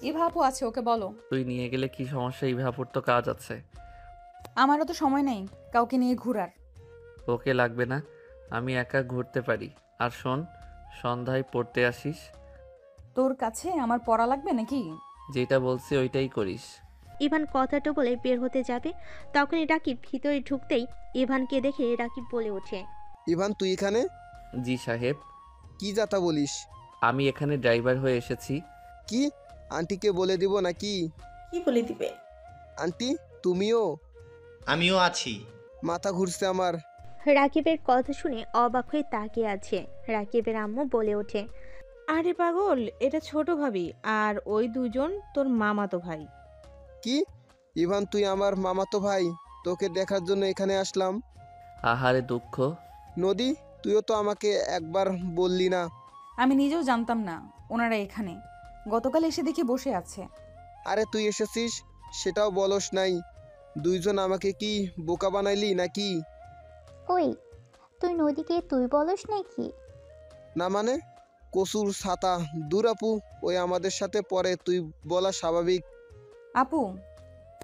ইভা আপু আছে, ওকে বলো। তুই নিয়ে গেলে কি সমস্যা? ইভাপুর তো কাজ আছে। আমারও তো সময় নেই কাউকে নিয়ে ঘোরার। ওকে লাগবে না, আমি একা ঘুরতে পারি। আর শোন, সন্ধ্যায় পড়তে আসিস। তোর কাছে আমার পড়া লাগবে নাকি? যেটা বলছি ওইটাই করিস। ইভান কথাটা বলে বের হতে যাবে, তখনই রাকিব ভিতরে ঢুকতেই ইভানকে দেখে রাকিব বলে ওঠে, ইভান তুই এখানে? জি সাহেব। কি যাতা বলিস? আমি এখানে ড্রাইভার হয়ে এসেছি। কি? আন্টিকে বলে দিব নাকি? কি বলে দিবে? আন্টি তুমিও? আমিও আছি। মাথা ঘুরছে আমার। রাকিবের কথা শুনে অবাক হয়ে তাকিয়ে আছে। রাকিবের আম্মু বলে ওঠে, আরে পাগল, এটা ছোট ভাবি, আর ওই দুজন তোর মামাতো ভাই। কি? ইভান তুই আমার মামাতো ভাই? তোকে দেখার জন্য এখানে আসলাম। আহারে দুঃখ। নদী তুইও তো আমাকে একবার বললি না। আমি নিজেও জানতাম না ওনারা এখানে, গতকাল এসে দেখি বসে আছে। আরে তুই এসেছিস সেটাও বলস নাই। দুইজন আমাকে কি বোকা বানাইলি নাকি? ওই, তুই নদীকে তুই বলস নাকি? না মানে? কসুর ছাতা দূর আপু, ওই আমাদের সাথে পরে তুই বলা স্বাভাবিক। আপু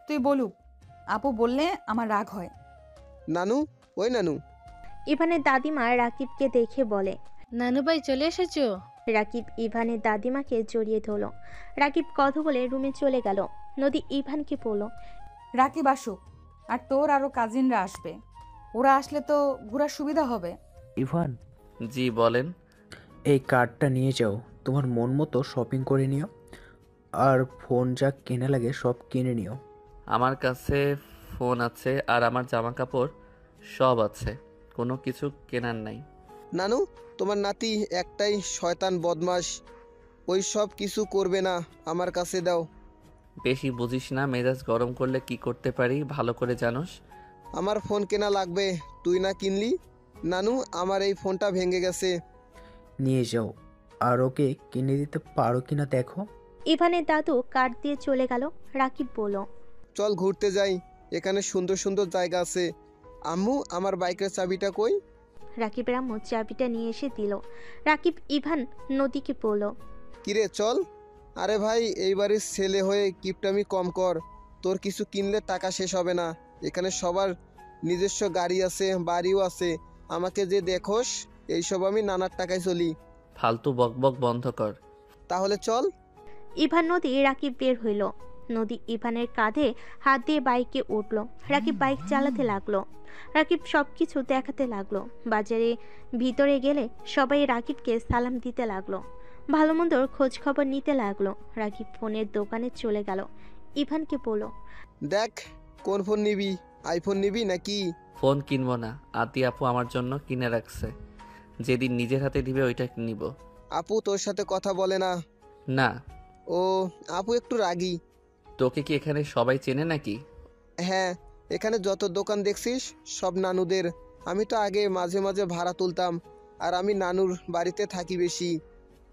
তুই বলুক, আপু বললে আমার রাগ হয়। নানু, ওই নানু। ইভানের দাদিমা রাকিবকে দেখে বলে, নানু ভাই চলে এসেছো? রাকিব ইভানের দাদিমাকে জড়িয়ে ধরল। রাকিব কথা বলে রুমে চলে গেল। নদী ইভানকে বলল, রাকিব আসুক, আর তোর আরো কাজিনরা আসবে, ওরা আসলে তো ঘোরার সুবিধা হবে। ইভান, জি বলেন। এই কার্ডটা নিয়ে যাও, তোমার মন মতো শপিং করে নিও, আর ফোন যা কেনা লাগে সব কিনে নিও। আমার কাছে ফোন আছে আর আমার জামা কাপড় সব আছে, কোনো কিছু কেনার নাই। নানু, তোমার নাতি একটাই শয়তান বদমাস, ওই সব কিছু করবে না, আমার কাছে দাও। বেশি বুঝিস না, মেজাজ গরম করলে কি করতে পারি ভালো করে জানোস। আমার ফোন কেনা লাগবে, তুই না কিনলি? নানু, আমার এই ফোনটা ভেঙে গেছে। নিয়ে যাও, আর ওকে কিনে দিতে পারো কিনা দেখো। ইভানের দাদু কার্ড দিয়ে চলে গেল। রাকিব বলল, চল ঘুরতে যাই, এখানে সুন্দর সুন্দর জায়গা আছে। আম্মু, আমার বাইকের চাবিটা কই? রাকিবের আম্মু চাবিটা নিয়ে এসে দিল। রাকিব ইভান নদীকে বলল, কিরে চল। আরে ভাই, এই বাড়ির ছেলে হয়ে কিপটামি কম কর, তোর কিছু কিনলে টাকা শেষ হবে না। এখানে সবার নিজস্ব গাড়ি আছে, বাড়িও আছে, আমাকে যে দেখোস এইসব আমি নানার টাকায় চলি। ফালতু বকবক বন্ধ কর। তাহলে চল। ইভান নদী রাকিব বের হইল। নদী ইভানের কাঁধে হাত দিয়ে বাইকে উঠল। রাকিব বাইক চালাতে লাগলো। রাকিব সবকিছু দেখাতে লাগলো। বাজারে ভিতরে গেলে সবাই রাকিবকে সালাম দিতে লাগলো, ভালো মন্দর খোঁজ খবর নিতে লাগলো। রাকিব ফোনের দোকানে চলে গেল। ইভানকে বলল, দেখ কোন ফোন নিবি, আইফোন নিবি নাকি? ফোন কিনবো না, আতি আপু আমার জন্য কিনে রাখছে, যেদিন নিজের হাতে দিবে ওইটা নিব। আপু তোর সাথে কথা বলে না? না। ও, আপু একটু রাগী। তোকে কি এখানে সবাই চেনে নাকি? হ্যাঁ, এখানে যত দোকান দেখছিস সব নানুদের। আমি তো আগে মাঝে মাঝে ভাড়া তুলতাম, আর আমি নানুর বাড়িতে থাকি বেশি।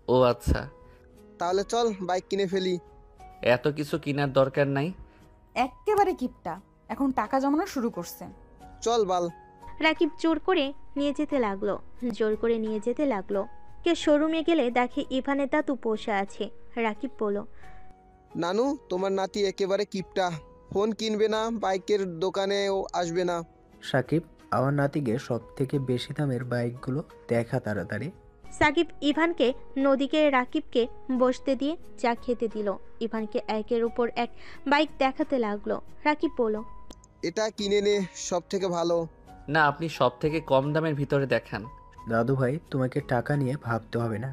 ও আচ্ছা, তাহলে চল বাইক কিনে ফেলি। এত কিছু কেনার দরকার নাই। এক্কেবারে কিপটা, এখন টাকা জমানো শুরু করছে। চল বাল। রাকিব জোর করে নিয়ে যেতে লাগলো। কে শোরুমে গেলে দেখে ইভানের দাদু বসে আছে। রাকিব বলল, নানু, তোমার নাতি একেবারে কিপটা, ফোন কিনবে না, বাইকের দোকানেও আসবে না। সাকিব, আমার নাতিকে সব থেকে বেশি দামের বাইকগুলো দেখা তাড়াতাড়ি। সাকিব ইভানকে নদীকে রাকিবকে বসতে দিয়ে চা খেতে দিল। ইভানকে একের উপর এক বাইক দেখাতে লাগলো। রাকিব বলল, এটা কিনে নে, সব থেকে ভালো। না, আপনি সব থেকে কম দামের ভিতরে দেখান। দাদু ভাই, তোমাকে টাকা নিয়ে ভাবতে হবে না।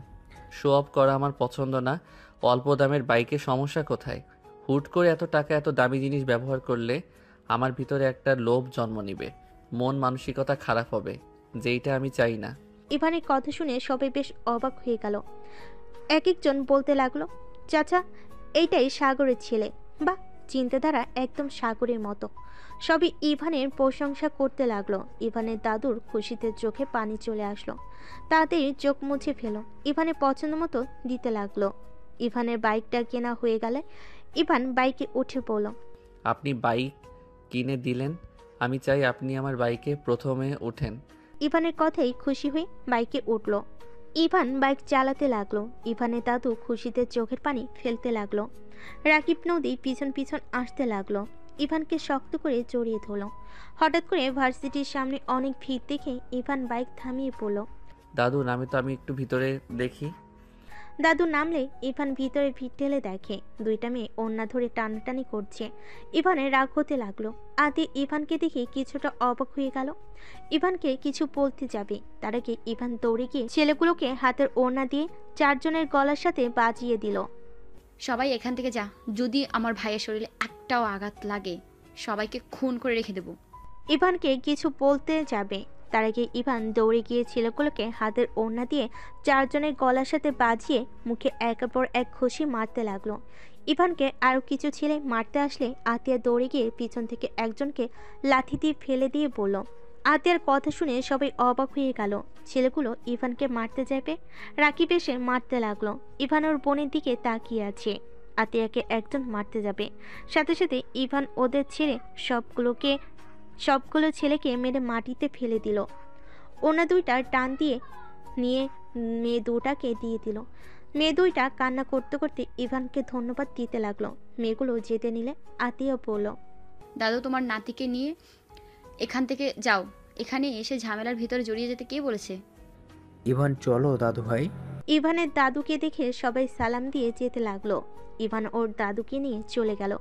শো অফ করা আমার পছন্দ না। অল্প দামের বাইকে সমস্যা কোথায়? হুট করে এত টাকা এত দামি জিনিস ব্যবহার করলে আমার ভিতরে একটা লোভ জন্ম নিবে, মন মানসিকতা খারাপ হবে, যেইটা আমি চাই না। ইভানের কথা শুনে সবাই বেশ অবাক হয়ে গেল। এক একজন বলতে লাগলো, চাচা, এইটাই সাগরের ছেলে। বা চিন্তাধারা একদম সাগরের মতো। সবই ইভানের প্রশংসা করতে লাগলো। ইভানের দাদুর খুশিতে চোখে পানি চলে আসলো। তাড়াতাড়ি চোখ মুছে ফেলো। ইভানের পছন্দ মতো দিতে লাগলো। ইভানের বাইকটা কেনা হয়ে গেলে ইভান বাইকে উঠে পড়ল। আপনি বাইক কিনে দিলেন, আমি চাই আপনি আমার বাইকে প্রথমে ওঠেন। ইভানের কথাই খুশি হয়ে বাইকে উঠল। ইভান বাইক চালাতে লাগলো। ইভানের দাদু খুশিতে চোখের পানি ফেলতে লাগলো। রাকিব নদী পিছন পিছন আসতে লাগলো। ইভানকে শক্ত করে জড়িয়ে ধরল। হঠাৎ করে ভার্সিটির সামনে অনেক ভিড় দেখে ইভান বাইক থামিয়ে পড়ল। দাদু নামে তো, আমি একটু ভিতরে দেখি। দাদু নামলে ইভান ভিতরে ভিড় ঠেলে দেখে দুইটা মেয়ে ওড়না ধরে টানাটানি করছে। ইভানের রাগ হতে লাগলো। আদি ইভানকে দেখে কিছুটা অবাক হয়ে গেল। ইভানকে কিছু বলতে যাবে, তার আগে ইভান দৌড়ে গিয়ে ছেলেগুলোকে হাতের ওড়না দিয়ে চারজনের গলার সাথে বাজিয়ে দিল। সবাই এখান থেকে যা, যদি আমার ভাইয়ের শরীরে একটাও আঘাত লাগে সবাইকে খুন করে রেখে দেব। ইভানকে কিছু বলতে যাবে, তার আগে ইভান দৌড়ে গিয়ে ছেলেগুলোকে হাতের ওড়না দিয়ে চারজনের গলার সাথে বাজিয়ে মুখে একের পর এক ঘুষি মারতে লাগলো। ইভানকে আরও কিছু ছেলে মারতে আসলে আতিয়া দৌড়ে গিয়ে পিছন থেকে একজনকে লাথি দিয়ে ফেলে দিয়ে বলল। আতিয়ার কথা শুনে সবাই অবাক হয়ে গেল। ছেলেগুলো ইভানকে মারতে যাবে, রাকিব এসে মারতে লাগলো। ইভান ওর বোনের দিকে তাকিয়ে আছে। আতিয়াকে একজন মারতে যাবে, সাথে সাথে ইভান ওদের ছেড়ে সবগুলো ছেলেকে মেরে মাটিতে ফেলে দিল। ওনা দুইটা টান দিয়ে নিয়ে মেয়ে দুটাকে দিয়ে দিল। মেয়ে দুইটা কান্না করতে করতে ইভানকে ধন্যবাদ দিতে লাগলো। মেয়েগুলো যেতে নিলে আতিয়া বলল, দাদু, তোমার নাতিকে নিয়ে এখান থেকে যাও। এখানে এসে ঝামেলার ভিতরে জড়িয়ে যেতে কে বলেছে? ইভান, চলো দাদু ভাই। ইভানের দাদুকে দেখে সবাই সালাম দিয়ে যেতে লাগলো। ইভান ওর দাদুকে নিয়ে চলে গেল।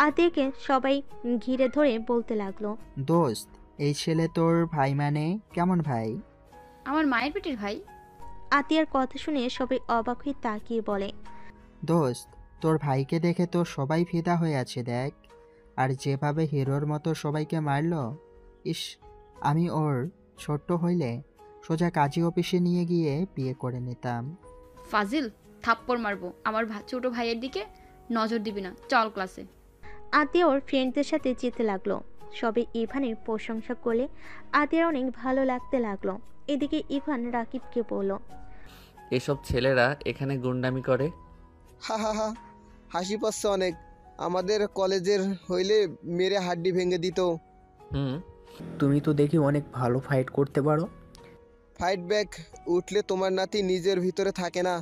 আতিয়াকে সবাই ঘিরে ধরে বলতে লাগলো, দোস্ত, এই ছেলে তোর ভাই মানে কেমন ভাই? আমার মায়ের পেটের ভাই। আতিয়ার কথা শুনে সবাই অবাক হয়ে তাকিয়ে বলে, দোস্ত, তোর ভাইকে দেখে তো সবাই ফিদা হয়ে আছে দেখ। আর যেভাবে হিরোর মতো সবাইকে মারলো, ইস, আমি ওর ছোট্ট হইলে সোজা কাজী অফিসে নিয়ে গিয়ে বিয়ে করে নিতাম। ফাজিল, থাপ্পড় মারবো। আমার ছোট ভাইয়ের দিকে নজর দিবি না, চল ক্লাসে। আতিয়া ওর ফ্রেন্ডদের সাথে যেতে লাগলো। সবে ইভানের প্রশংসা করলে আতিয়ার অনেক ভালো লাগতে লাগলো। এদিকে ইভান রাকিবকে বলল, এসব ছেলেরা এখানে গুন্ডামি করে। হা হা হা, হাসি পাচ্ছে অনেক। আমাদের কলেজের হইলে মেরে হাড্ডি ভেঙে দিত। তুমি তো দেখি অনেক ভালো ফাইট করতে পারো। ফাইট ব্যাক উঠলে তোমার নাতি নিজের ভিতরে থাকে না।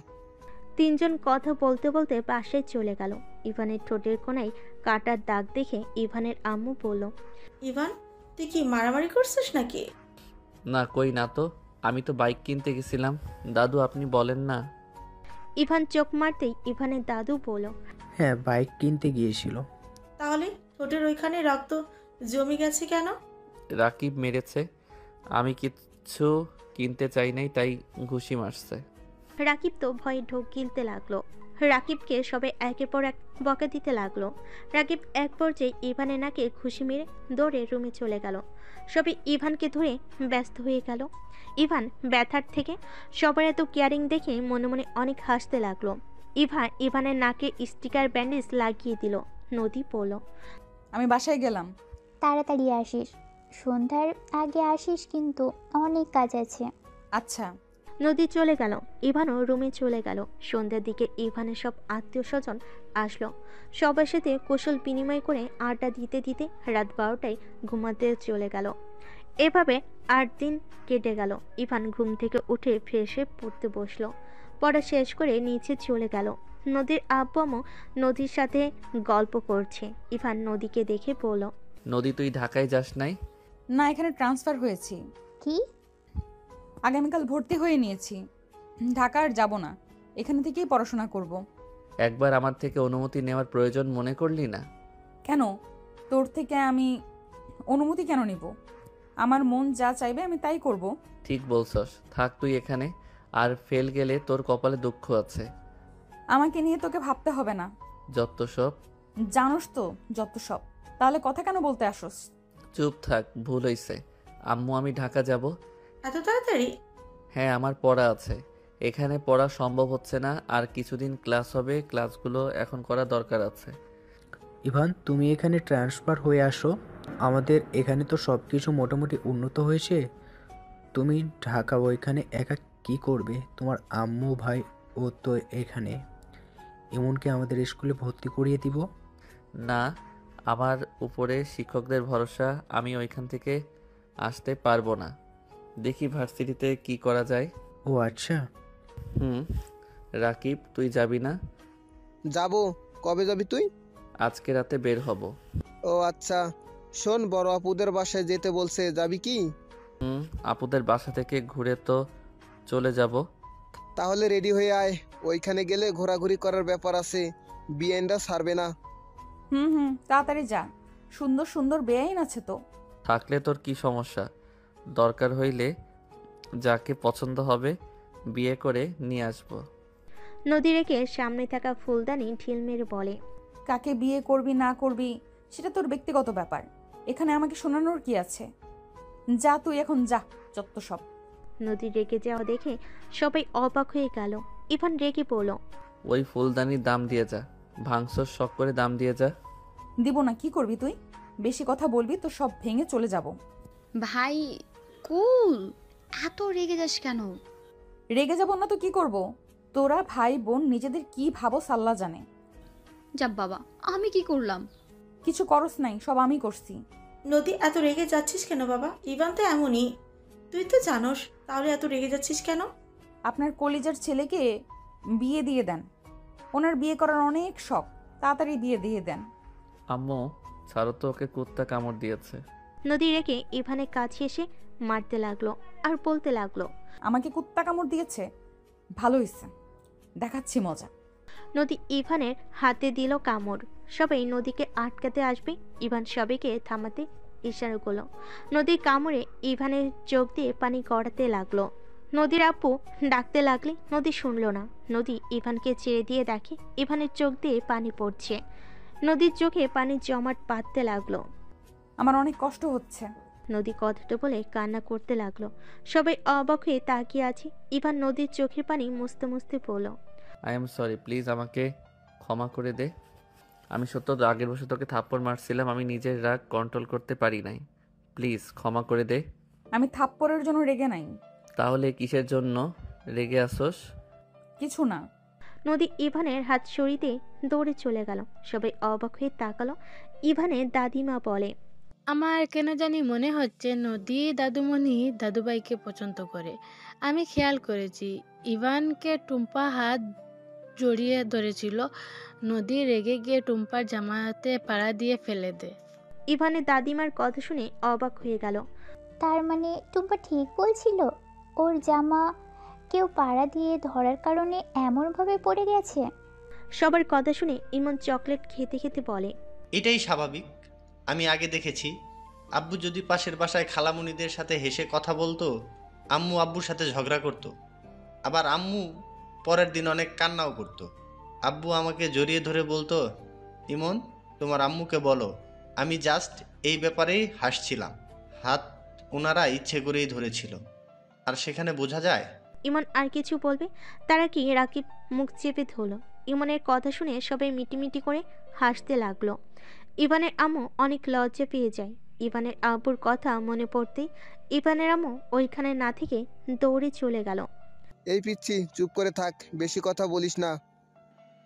তিনজন কথা বলতে বলতে পাশে চলে গেল। ইভানের ঠোঁটের কোণায় কাটার দাগ দেখে ইভানের আম্মু বলল, ইভান, তুই কি মারামারি করছিস নাকি? না, কই না তো, আমি তো বাইক কিনতে গেছিলাম। দাদু আপনি বলেন না। ইভান চোখ মারতেই ইভানের দাদু বলল, হ্যাঁ, বাইক কিনতে গিয়েছিল। তাহলে ঠোঁটের ওইখানে রক্ত জমে গেছে কেন? রাকিব মেরেছে, আমি কিচ্ছু কিনতে চাই নাই, তাই ঘুষি মারছে। রাকিব তো ভয়ে ঢোক গিলতে লাগলো। রাকিবকে সবাই একের পর এক বকা দিতে লাগলো। রাকিব এক পর্যায়ে ইভানের নাকে ঘুষি মেরে দৌড়ে রুমে চলে গেল। সবাই ইভানকে ধরে ব্যস্ত হয়ে গেল। ইভান ব্যথার থেকে সবার এত কেয়ারিং দেখে মনে মনে অনেক হাসতে লাগলো। ইভানের নাকে স্টিকার ব্যান্ডেজ লাগিয়ে দিল। নদী পড়ল, আমি বাসায় গেলাম। তাড়াতাড়ি আসিস, সন্ধ্যার আগে আসিস, কিন্তু অনেক কাজ আছে। আচ্ছা, নদী চলে গেল, ইভানও রুমে চলে গেল। সন্ধ্যার দিকে ইভানের সব আত্মীয় স্বজন আসলো। সবার সাথে কুশল বিনিময় করে আড্ডা দিতে দিতে রাত 12টায় ঘুমাতে চলে গেল। এভাবে 8 দিন কেটে গেল। ইভান ঘুম থেকে উঠে ফ্রেশ হয়ে পড়তে বসলো। পড়া শেষ করে নিচে চলে গেল। নদীর আব্বু আম্মু নদীর সাথে গল্প করছে। ইভান নদীকে দেখে বলল, নদী তুই ঢাকায় যাস নাই? না, এখানে ট্রান্সফার হয়েছি। কি? আগামীকাল ভর্তি হয়ে নিয়েছি। ঢাকা আর যাব না, এখানে থেকেই পড়াশোনা করব। একবার আমার থেকে অনুমতি নেওয়ার প্রয়োজন মনে করলি না? কেন? তোর থেকে আমি অনুমতি কেন নিব? আমার মন যা চাইবে আমি তাই করব। ঠিক বলছস, থাক তুই এখানে। আর ফেল গেলে তোর কপালে দুঃখ আছে। আমাকে নিয়ে তোকে ভাবতে হবে না। যত সব। জানোস তো যত সব। তাহলে কথা কেন বলতে আসোস? চুপ থাক, ভুল হইছে। আম্মু আমি ঢাকা যাব। এত তাড়াতাড়ি? হ্যাঁ, আমার পড়া আছে। এখানে পড়া সম্ভব হচ্ছে না। আর কিছুদিন ক্লাস হবে, ক্লাসগুলো এখন করা দরকার আছে। ইভান, তুমি এখানে ট্রান্সফার হয়ে আসো। আমাদের এখানে তো সব কিছু মোটামুটি উন্নত হয়েছে। তুমি ঢাকা ওইখানে একা কি করবে? তোমার আম্মু ভাই ও তো এখানে। এমনকি আমাদের স্কুলে ভর্তি করিয়ে দিব। না, আমার উপরে শিক্ষকদের ভরসা। আমি ওইখান থেকে আসতে পারবো না। দেখি ভার্সিটিতে কি করা যায়। ও আচ্ছা। রাকিব, তুই যাবি না? যাব। কবে যাবি তুই? আজকে রাতে বের হব। ও আচ্ছা। শোন, বড় আপুদের বাসায় যেতে বলছে, যাবি কি? আপুদের বাসা থেকে ঘুরে তো চলে যাব। তাহলে রেডি হয়ে আয়। ওইখানে গেলে ঘোরাঘুরি করার ব্যাপার আছে, বিয়েনটা ছাড়বে না। তাড়াতাড়ি যা। সুন্দর সুন্দর বেআইন আছে তো। থাকলে তোর কি সমস্যা? দরকার হইলে যাকে পছন্দ হবে বিয়ে করে নিয়ে আসবো। নদী রেখে সামনে থাকা ফুলদানি ঢিল মেরে বলে, কাকে বিয়ে করবি না করবি সেটা তোর ব্যক্তিগত ব্যাপার। এখানে আমাকে শোনানোর কি আছে? যা তুই এখন যা, যত সব। নদী রেগে যাওয়া দেখে সবাই অবাক হয়ে গেল। ইভান রেগে বলল, ওই ফুলদানির দাম দিয়ে যা। ভাঙসর শখ করে দাম দিয়ে যা। দিব না। কি করবি তুই? বেশি কথা বলবি তো সব ভেঙে চলে যাব। ভাই কুল, এত রেগে যাস কেন? রেগে যাব না তো কি করব? তোরা ভাই বোন নিজেদের কি ভাবো সাল্লা জানে। যা বাবা, আমি কি করলাম? কিছু করস নাই, সব আমি করছি। নদী, এত রেগে যাচ্ছিস কেন বাবা? ইভান তো এমনই, তুই তো জানোস। তাহলে এত রেগে যাচ্ছিস কেন? আপনার কলিজার ছেলেকে বিয়ে দিয়ে দেন। ওনার বিয়ে করার অনেক শখ, তাড়াতাড়ি বিয়ে দিয়ে দেন। আম্মু ছাড়ো তো, ওকে কুত্তা কামড় দিয়েছে। নদী রেখে ইভানের কাছে এসে মারতে লাগলো আর বলতে লাগলো, আমাকে কুত্তা কামড় দিয়েছে? ভালো হয়েছে, দেখাচ্ছি মজা। নদী ইভানের হাতে দিল কামড়। সবাই নদীকে আটকাতে আসবে। ইভান সবাইকে থামাতে ইশারা করলো। নদীর কামড়ে ইভানের চোখ দিয়ে পানি গড়াতে লাগলো। নদীর আপু ডাকতে লাগলে নদী শুনলো না। নদী ইভানকে ছেড়ে দিয়ে দেখে ইভানের চোখ দিয়ে পানি পড়ছে। নদীর চোখে পানি জমাট বাঁধতে লাগলো। আমার অনেক কষ্ট হচ্ছে। নদী কথাটা বলে কান্না করতে লাগলো। সবাই অবাক হয়ে তাকিয়ে আছে। ইভান নদীর চোখের পানি মুছতে মুছতে বলল, আই এম সরি, প্লিজ আমাকে ক্ষমা করে দে। আমি সত্য রাগের বসে তোকে থাপ্পড় মারছিলাম। আমি নিজের রাগ কন্ট্রোল করতে পারি নাই। প্লিজ ক্ষমা করে দে। আমি থাপ্পড়ের জন্য রেগে নাই। তাহলে কিসের জন্য রেগে আসোস? কিছু না। নদী ইভানের হাত সরিতে দৌড়ে চলে গেল। সবাই অবাক হয়ে তাকালো। ইভানের দাদিমা বলে, আমার কেন জানি মনে হচ্ছে নদী দাদুমণি দাদুভাইকে পছন্দ করে। আমি খেয়াল করেছি ইভানকে টুম্পা হাত জড়িয়ে ধরেছিল। নদী রেগে গিয়ে টুম্পার জামাতে পাড়া দিয়ে ফেলে দেয়। ইভানের দাদিমার কথা শুনে অবাক হয়ে গেল। তার মানে টুম্পা ঠিক বলছিল? ওর জামা কেউ পাড়া দিয়ে ধরার কারণে এমনভাবে পড়ে গেছে? সবার কথা শুনে ইমন চকলেট খেতে খেতে বলে, এটাই স্বাভাবিক। আমি আগে দেখেছি আব্বু যদি পাশের বাসায় খালামুনিদের সাথে হেসে কথা বলতো, আম্মু আব্বুর সাথে ঝগড়া করত। আবার আম্মু পরের দিন অনেক কান্নাও করত। আব্বু আমাকে জড়িয়ে ধরে বলতো, ইমন তোমার আম্মুকে বলো। আমি জাস্ট এই ব্যাপারেই হাসছিলাম। হাত ওনারা ইচ্ছে করেই ধরেছিল। আর সেখানে বোঝা যায়। ইমন আর কিছু বলবে তারা কি রাকিব মুখ চেপে ধরল। ইমনের কথা শুনে সবাই মিটিমিটি করে হাসতে লাগলো। ইভানের আম্মু অনেক লজ্জা পেয়ে যায়। ইভানের আব্বুর কথা মনে পড়তেই ইভানের আম্মু ওইখানে না থেকে দৌড়ে চলে গেল। এই পিচ্ছি চুপ করে থাক, বেশি কথা বলিস না।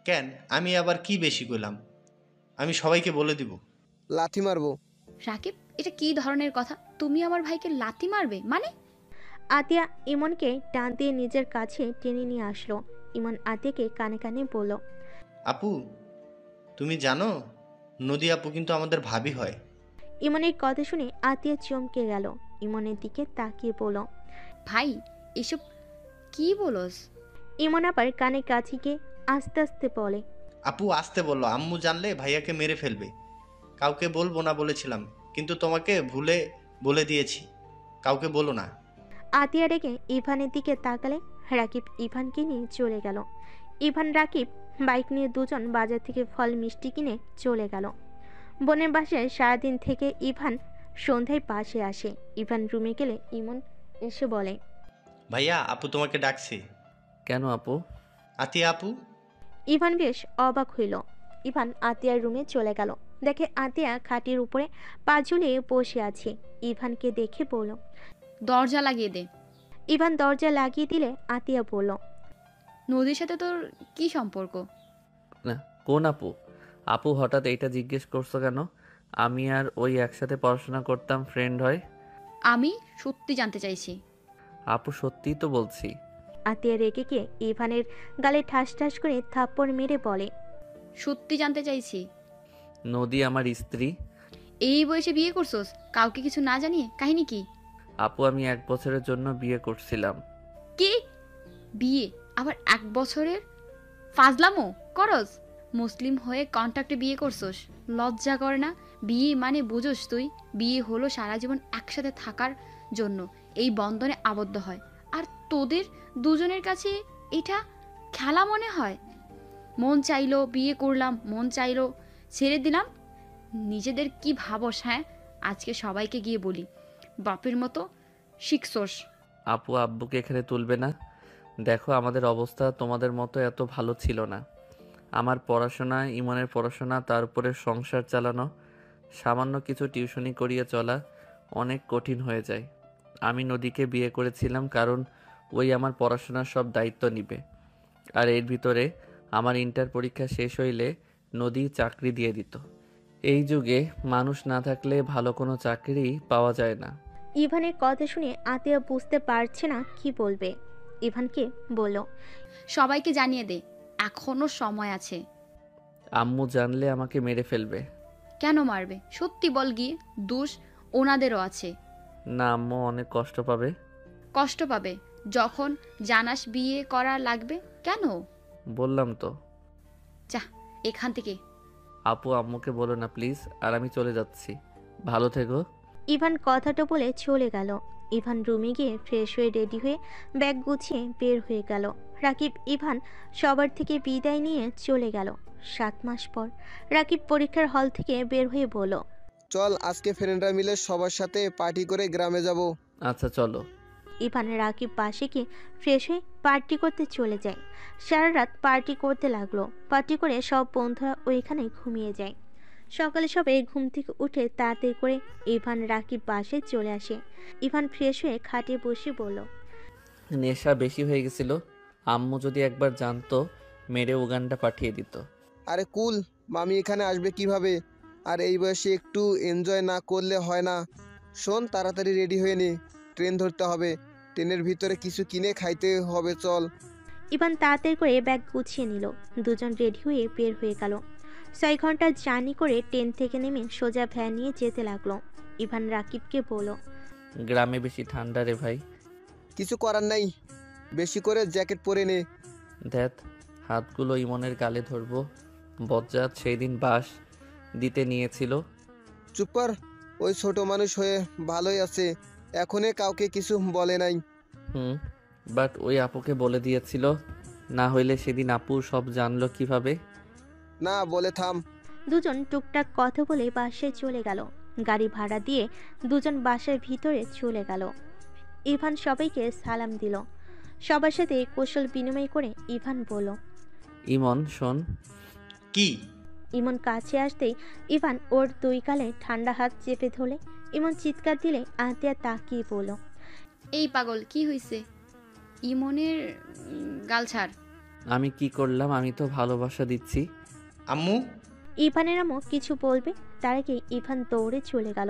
কেন, আমি আবার কি বেশি করলাম? আমি সবাইকে বলে দিব। লাথি মারবো। রাকিব, এটা কি ধরনের কথা? তুমি আমার ভাইকে লাথি মারবে মানে? আতিয়া ইমনকে টান দিয়ে নিজের কাছে টেনে নিয়ে আসলো। ইমন আতিয়াকে কানে কানে বলল, আপু, তুমি জানো নদী আপু কিন্তু আমাদের ভাবি হয়। ইমনের কথা শুনে আতিয়া চমকে গেল। ইমনের দিকে তাকিয়ে বলল, ভাই এসব কি বলস? ইমন আবার কানে কাছে গিয়ে আস্তে আস্তে বলে, আপু আসতে বললো, আম্মু জানলে ভাইয়াকে মেরে ফেলবে। কাউকে বলবো না বলেছিলাম, কিন্তু তোমাকে ভুলে বলে দিয়েছি, কাউকে বলো না। আতিয়া রেগে ইভানের দিকে তাকালে রাকিব ইভানকে নিয়ে চলে গেল। ইভান রাকিব বাইক নিয়ে দুজন বাজার থেকে ফল মিষ্টি কিনে চলে গেল। বোনের বাসায় সারাদিন থেকে ইভান সন্ধ্যায় পাশে আসে। ইভান রুমে গেলে ইমন এসে বলে, ভাইয়া আপু তোমাকে ডাকছে। কেন আপু? আতিয়া আপু। ইভান বেশ অবাক হইল। ইভান আতিয়ার রুমে চলে গেল। দেখে আতিয়া খাটের উপরে পা ঝুলিয়ে বসে আছে। ইভানকে দেখে বলল, দরজা লাগিয়ে দে। ইভান দরজা লাগিয়ে দিলে আতিয়া বলল, নদীর সাথে তোর কি সম্পর্ক? না, কোন আপু? আপু হঠাৎ এইটা জিজ্ঞেস করছো কেন? আমি আর ওই একসাথে পড়াশোনা করতাম, ফ্রেন্ড হয়। আমি সত্যি জানতে চাইছি। আপু সত্যিই তো বলছি। আতিয়া রেগে গিয়ে ইভানের গালে ঠাস ঠাস করে থাপ্পড় মেরে বলে, সত্যি জানতে চাইছি। নদী আমার স্ত্রী। এই বয়সে বিয়ে করছোস কাউকে কিছু না জানিয়ে? কাহিনী কি? আপু আমি 1 বছরের জন্য বিয়ে করছিলাম। কি? বিয়ে আবার 1 বছরের? ফাজলামো করস? মুসলিম হয়ে কন্ট্রাক্টে বিয়ে করছোস? লজ্জা করে না? বিয়ে মানে বুঝোস তুই? বিয়ে হলো সারা জীবন একসাথে থাকার জন্য, এই বন্ধনে আবদ্ধ হয়। আর তোদের দুজনের কাছে এটা খেলা মনে হয়? মন চাইলো বিয়ে করলাম, মন চাইলো ছেড়ে দিলাম। নিজেদের কি ভাবস? হ্যাঁ, আজকে সবাইকে গিয়ে বলি বাপের মতো শিখছোস। আপু আব্বুকে এখানে তুলবে না। দেখো আমাদের অবস্থা তোমাদের মতো এত ভালো ছিল না। আমার পড়াশোনা, ইমনের পড়াশোনা, তার উপরে সংসার চালানো, সামান্য কিছু টিউশনি করিয়ে চলা অনেক কঠিন হয়ে যায়। আমি নদীকে বিয়ে করেছিলাম কারণ ওই আমার পড়াশোনার সব দায়িত্ব নিবে। আর এর ভিতরে আমার ইন্টার পরীক্ষা শেষ হইলে নদী চাকরি দিয়ে দিত। এই যুগে মানুষ না থাকলে ভালো কোনো চাকরি পাওয়া যায় না। ইভানের কথা শুনে আতিয়া বুঝতে পারছে না কি বলবে। ইভানকে বলল, সবাইকে জানিয়ে দে, এখনো সময় আছে। আম্মু জানলে আমাকে মেরে ফেলবে। কেন মারবে? সত্যি বল গিয়ে, দোষ ওনাদেরও আছে। না, আম্মু অনেক কষ্ট পাবে। কষ্ট পাবে যখন জানাস বিয়ে করা লাগবে। কেন? বললাম তো। যা এখান থেকে। আপু আম্মুকে বলো না প্লিজ, আর আমি চলে যাচ্ছি। ভালো থেকো। ইভান কথাটা বলে চলে গেল। ইভান রুমে গিয়ে ফ্রেশ হয়ে রেডি হয়ে ব্যাগ গুছিয়ে বের হয়ে গেল। রাকিব ইভান সবার থেকে বিদায় নিয়ে চলে গেল। 7 মাস পর রাকিব পরীক্ষার হল থেকে বের হয়ে বলল, চল আজকে ফ্রেন্ডরা মিলে সবার সাথে পার্টি করে গ্রামে যাব। আচ্ছা চলো। ইভান রাকিব পাশে গিয়ে ফ্রেশ হয়ে পার্টি করতে চলে যায়। সারা রাত পার্টি করতে লাগলো। পার্টি করে সব বন্ধুরা ওইখানে ঘুমিয়ে যায়। সকালে সবাই ঘুম থেকে উঠে তাড়াতাড়ি করে ইভান রাকিব বাসায় চলে আসে। ইভান ফ্রেশ হয়ে খাটে বসে বলল, নেশা বেশি হয়ে গেছিল। আম্মু যদি একবার জানতো মেরে উগান্ডা পাঠিয়ে দিত। আরে কুল, মামি এখানে আসবে কিভাবে? আর এই বয়সে একটু এনজয় না করলে হয় না। শোন, তাড়াতাড়ি রেডি হয়ে নে, ট্রেন ধরতে হবে। ট্রেনের ভিতরে কিছু কিনে খাইতে হবে, চল। ইভান তাড়াতাড়ি করে ব্যাগ গুছিয়ে নিল। দুজন রেডি হয়ে বের হয়ে গেল। 6 ঘন্টা জার্নি করে ট্রেন থেকে নেমে সোজা ভ্যান নিয়ে যেতে লাগলো। ইভান রাকিবকে বলল, গ্রামে বেশি ঠান্ডা রে ভাই। কিছু করার নাই, বেশি করে জ্যাকেট পরে নে। দেখ হাতগুলো ইমনের গালে ধরবো। বজ্জাত সেই দিন বাস দিতে নিয়েছিল। চুপ কর, ওই ছোট মানুষ হয়ে ভালোই আছে, এখনে কাউকে কিছু বলে নাই। বাট ওই আপুকে বলে দিয়েছিল, না হইলে সেদিন আপু সব জানলো কিভাবে? না বলে থাম। দুজন টুকটাক কথা বলে বাসায় চলে গেল। গাড়ি ভাড়া দিয়ে দুজন বাসার ভিতরে চলে গেল। ইভান সবাইকে সালাম দিল। সবার সাথে কৌশল বিনিময় করে ইভান বলল, ইমন শোন। কি? ইমন কাছে আসতেই ইভান ওর 2 গালে ঠান্ডা হাত চেপে ধরলে। ইমন চিৎকার দিলে আতিয়া তাকিয়ে বলল, এই পাগল কি হয়েছে? ইমনের গাল ছাড়। আমি কি করলাম? আমি তো ভালোবাসা দিচ্ছি। আম্মু, ইভানের আম্মু কিছু বলবে তার আগে ইভান দৌড়ে চলে গেল।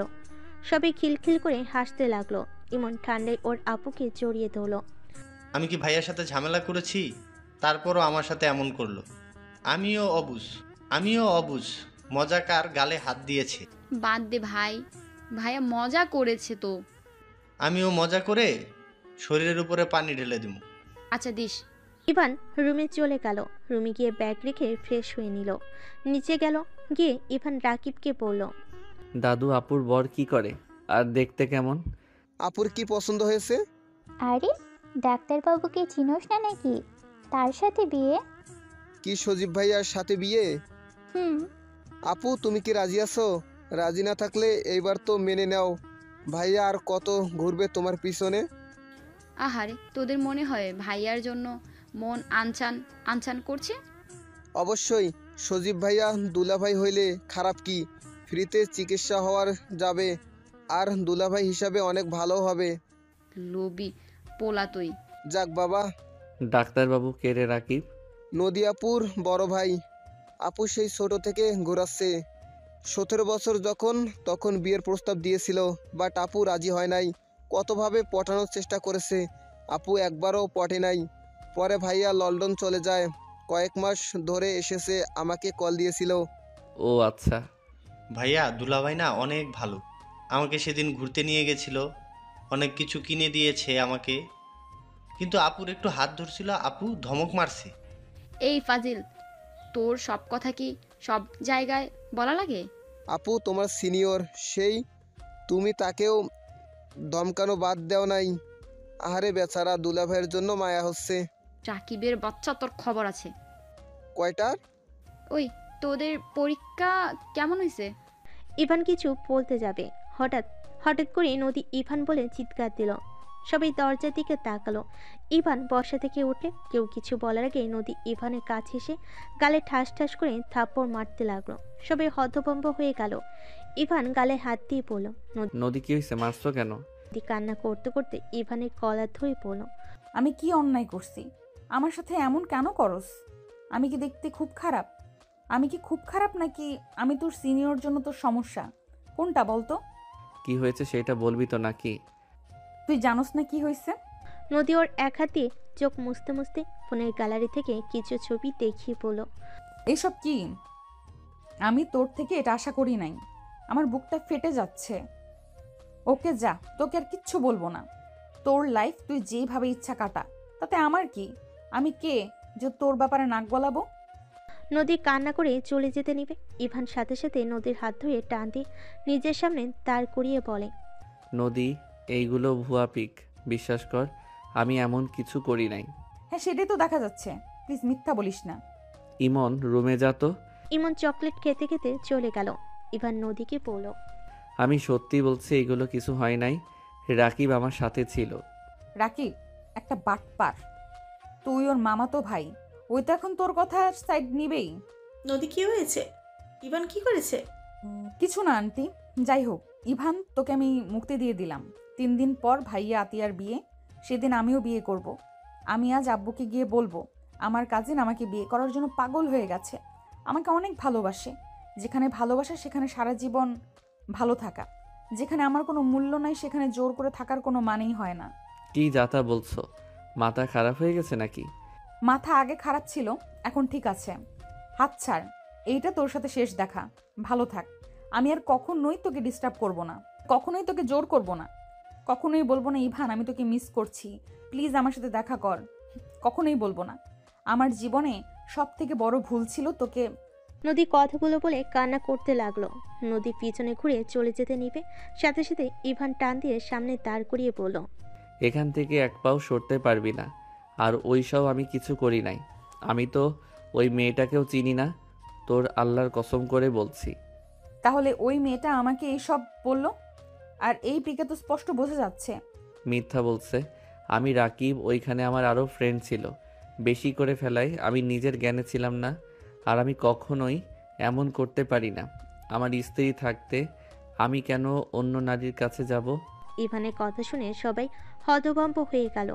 সবাই খিলখিল করে হাসতে লাগলো। ইমন ঠান্ডায় ওর আপুকে জড়িয়ে ধরল। আমি কি ভাইয়ার সাথে ঝামেলা করেছি? তারপরও আমার সাথে এমন করলো। আমিও অবুঝ। মজাকার গালে হাত দিয়েছে। বাদ দে ভাই, ভাইয়া মজা করেছে তো। আমিও মজা করে শরীরের উপরে পানি ঢেলে দেব। আচ্ছা দিস। ইভান রুমে চলে গেল। রুমে গিয়ে ব্যাগ রেখে ফ্রেশ হয়ে নিল। নিচে গেল, গিয়ে ইভান রাকিবকে বলল, দাদু আপুর বর কি করে আর দেখতে কেমন? আপুর কি পছন্দ হয়েছে? আরে ডাক্তারবাবুকে চিনোস না নাকি? তার সাথে বিয়ে। কি সজীব ভাইয়ার সাথে বিয়ে? হুম। আপু তুমি কি রাজি আছো? রাজি না থাকলে এইবার তো মেনে নাও। ভাইয়া আর কত ঘুরবে তোমার পিছনে? আহারে, তোদের মনে হয় ভাইয়ার জন্য মন আনচান আনচান করছে? অবশ্যই। সজীব ভাইয়া দুলাভাই হইলে খারাপ কি? ফ্রিতে চিকিৎসা হওয়ার যাবে, আর দুলাভাই হিসাবে অনেক ভালো হবে। লোভী পোলা তুই। যাক বাবা। ডাক্তারবাবু কে রে রাকিব? নদিয়াপুর বড় ভাই। আপু সেই ছোট থেকে ঘোরাচ্ছে। 17 বছর যখন তখন বিয়ের প্রস্তাব দিয়েছিল, বাট আপু রাজি হয় নাই। কতভাবে পটানোর চেষ্টা করেছে, আপু একবারও পটে নাই। পরে ভাইয়া লন্ডন চলে যায়, কয়েক মাস ধরে এসেছে, আমাকে কল দিয়েছিল। ও আচ্ছা। ভাইয়া দুলাভাই না অনেক ভালো। আমাকে সেদিন ঘুরতে নিয়ে গেছিল, অনেক কিছু কিনে দিয়েছে আমাকে। কিন্তু আপুর একটু হাত ধরছিল, আপু ধমক মারছে। এই ফাজিল, তোর সব কথা কি সব জায়গায় বলা লাগে? আপু তোমার সিনিয়র, সেই তুমি তাকেও ধমকানো বাদ দেও নাই। আহারে বেচারা, দুলাভাইয়ের জন্য মায়া হচ্ছে। রাকিবের বাচ্চা, তোর খবর আছে? কয়টার? ওই তোদের পরীক্ষা কেমন হয়েছে? ইভান কিছু বলতে যাবে, হঠাৎ হঠাৎ করে নদী ইভান বলে চিৎকার দিল। সবাই দরজার দিকে তাকালো। ইভান বসা থেকে উঠলে কেউ কিছু বলার আগে নদী ইভানের কাছে এসে গালে ঠাস ঠাস করে থাপ্পড় মারতে লাগলো। সবাই হতভম্ব হয়ে গেল। ইভান গালে হাত দিয়ে পড়ল। নদী কি হয়েছে? মারছো কেন? নদী কান্না করতে করতে ইভানের কলার ধরে পড়ল। আমি কি অন্যায় করছি? আমার সাথে এমন কেন করস? আমি কি দেখতে খুব খারাপ? আমি কি খুব খারাপ নাকি আমি তোর সিনিয়র জন্য তোর সমস্যা? কোনটা বলতো? কি হয়েছে সেটা বলবি তো নাকি? তুই জানোস না কি হয়েছে? নদী ওর এক হাতে চোখ মুছতে মুছতে ফোনের গ্যালারি থেকে কিছু ছবি দেখিয়ে বলল, এসব কি? আমি তোর থেকে এটা আশা করি নাই। আমার বুকটা ফেটে যাচ্ছে। ওকে যা, তোকে আর কিচ্ছু বলবো না। তোর লাইফ তুই যেভাবে ইচ্ছা কাটা, তাতে আমার কি? আমি কে যে তোর ব্যাপারে নাক গলাবো? নদী কান্না করে চলে যেতে নিবে। ইভান সাথে সাথে নদীর হাত ধরে টান দিয়ে নিজের সামনে দাঁড় করিয়ে বলে, নদী, এইগুলো ভুয়া পিক, বিশ্বাস কর, আমি এমন কিছু করি নাই। হ্যাঁ, সেটাই তো দেখা যাচ্ছে। প্লিজ মিথ্যা বলিস না। ইমন, রুমে যা তো। ইমন চকলেট খেতে খেতে চলে গেল। ইভান নদীকে বলল, আমি সত্যি বলছি, এগুলো কিছু হয় নাই। রাকিব আমার সাথে ছিল। রাকিব একটা বাটপার। তুই ওর মামাতো ভাই, ওই তো এখন তোর কথা সাইড নিবেই। নদী কি হয়েছে? ইভান কি করেছে? কিছু না আন্টি। যাই হোক, ইভান, তোকে আমি মুক্তি দিয়ে দিলাম। 3 দিন পর ভাইয়া আতিয়ার বিয়ে, সেদিন আমিও বিয়ে করব। আমি আজ আব্বুকে গিয়ে বলবো আমার কাজিন আমাকে বিয়ে করার জন্য পাগল হয়ে গেছে, আমাকে অনেক ভালোবাসে। যেখানে ভালোবাসা সেখানে সারা জীবন ভালো থাকা। যেখানে আমার কোনো মূল্য নাই সেখানে জোর করে থাকার কোনো মানেই হয় না। কি যাতা বলছো? মাথা খারাপ হয়ে গেছে নাকি? মাথা আগে খারাপ ছিল, এখন ঠিক আছে। হাত ছাড়, এইটা তোর সাথে শেষ দেখা। ভালো থাক। আমি আর কখনোই তোকে ডিস্টার্ব করব না, কখনোই তোকে জোর করব না, কখনোই বলবো না ইভান আমি তোকে মিস করছি, প্লিজ আমার সাথে দেখা কর। কখনোই বলবো না। আমার জীবনে সব থেকে বড় ভুল ছিল তোকে। নদী কথাগুলো বলে কান্না করতে লাগলো। নদী পিছনে ঘুরে চলে যেতে নিবে, সাথে সাথে ইভান টান দিয়ে সামনে দাঁড় করিয়ে বলল, এখান থেকে এক পাও সরতে পারবি না। আর ওইসব আমি কিছু করি নাই। আমি তো ওই মেয়েটাকেও চিনি না, তোর আল্লাহর কসম করে বলছি। তাহলে ওই মেয়েটা আমাকে এইসব বলল? আর এই পিকে তো স্পষ্ট বোঝা যাচ্ছে। মিথ্যা বলছে। আমি রাকিব, ওইখানে আমার আরও ফ্রেন্ড ছিল। বেশি করে ফেলায় আমি নিজের জ্ঞানে ছিলাম না। আর আমি কখনোই এমন করতে পারি না। আমার স্ত্রী থাকতে আমি কেন অন্য নারীর কাছে যাব? ইভানের কথা শুনে সবাই হতভম্ব হয়ে গেল।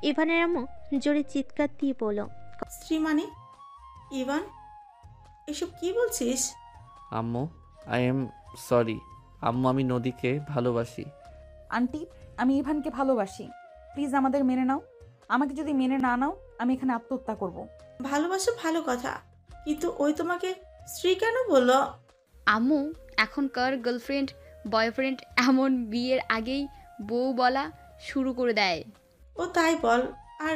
ইভানের আম্মু জোরে চিৎকার দিয়ে বলল, স্ত্রী মানে? ইভান, এসব কি বলছিস? আম্মু, আই এম সরি আম্মু, আমি নদীকে ভালোবাসি। আন্টি, আমি ইভানকে ভালোবাসি, প্লিজ আমাদের মেনে নাও। আমাকে যদি মেনে না নাও আমি এখানে আত্মহত্যা করব। ভালোবাসো ভালো কথা, কিন্তু ওই তোমাকে স্ত্রী কেন বললো? আম্মু, এখনকার গার্লফ্রেন্ড বয়ফ্রেন্ড এমন বিয়ের আগেই বউ বলা শুরু করে দেয়। ও তাই বল, আর